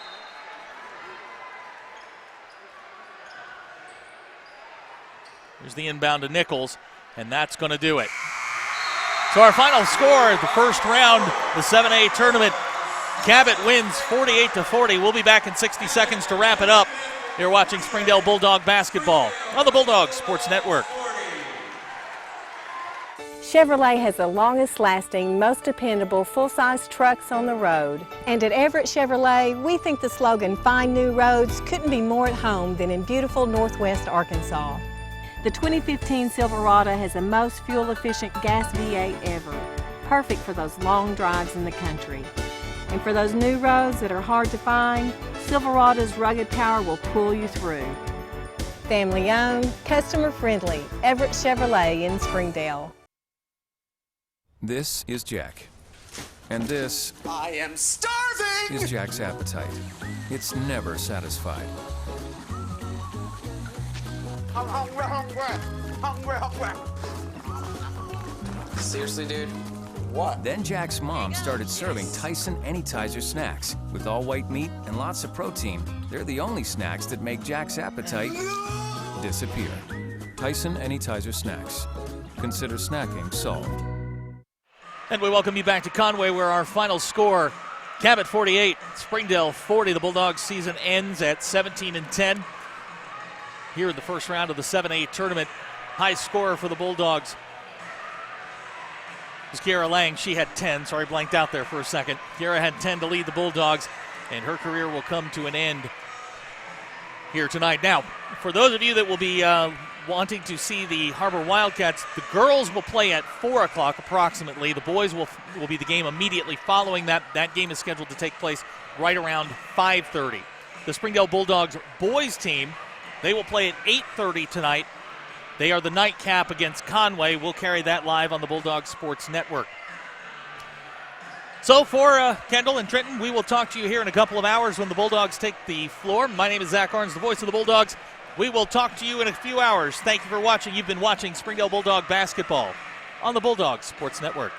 Speaker 1: Here's the inbound to Nichols, and that's going to do it. So our final score of the first round, the 7A tournament, Cabot wins 48-40. We'll be back in 60 seconds to wrap it up. You're watching Springdale Bulldog basketball on the Bulldog Sports Network.
Speaker 4: Chevrolet has the longest-lasting, most dependable full-size trucks on the road. And at Everett Chevrolet, we think the slogan, "Find New Roads," couldn't be more at home than in beautiful Northwest Arkansas. The 2015 Silverado has the most fuel-efficient gas V8 ever, perfect for those long drives in the country. And for those new roads that are hard to find, Silverado's rugged power will pull you through. Family-owned, customer-friendly, Everett Chevrolet in Springdale.
Speaker 5: This is Jack. And this
Speaker 6: I am starving!
Speaker 5: is Jack's appetite. It's never satisfied.
Speaker 6: I'm hungry, hungry.
Speaker 21: Seriously, dude?
Speaker 6: What?
Speaker 5: Then Jack's mom started serving Tyson Anytizer snacks. With all white meat and lots of protein, they're the only snacks that make Jack's appetite disappear. Tyson Anytizer snacks. Consider snacking solved.
Speaker 1: And we welcome you back to Conway, where our final score, Cabot 48, Springdale 40. The Bulldogs season ends at 17-10. Here in the first round of the 7A tournament, high scorer for the Bulldogs is Kiara Lang. She had 10. Sorry, blanked out there for a second. Kiara had 10 to lead the Bulldogs, and her career will come to an end here tonight. Now, for those of you that will be wanting to see the HAR-BER Wildcats, the girls will play at 4 o'clock approximately. The boys will be the game immediately following that. That game is scheduled to take place right around 5:30. The Springdale Bulldogs boys team, they will play at 8:30 tonight. They are the nightcap against Conway. We'll carry that live on the Bulldog Sports Network. So for Kendall and Trenton, we will talk to you here in a couple of hours when the Bulldogs take the floor. My name is Zach Arns, the voice of the Bulldogs. We will talk to you in a few hours. Thank you for watching. You've been watching Springdale Bulldog basketball on the Bulldog Sports Network.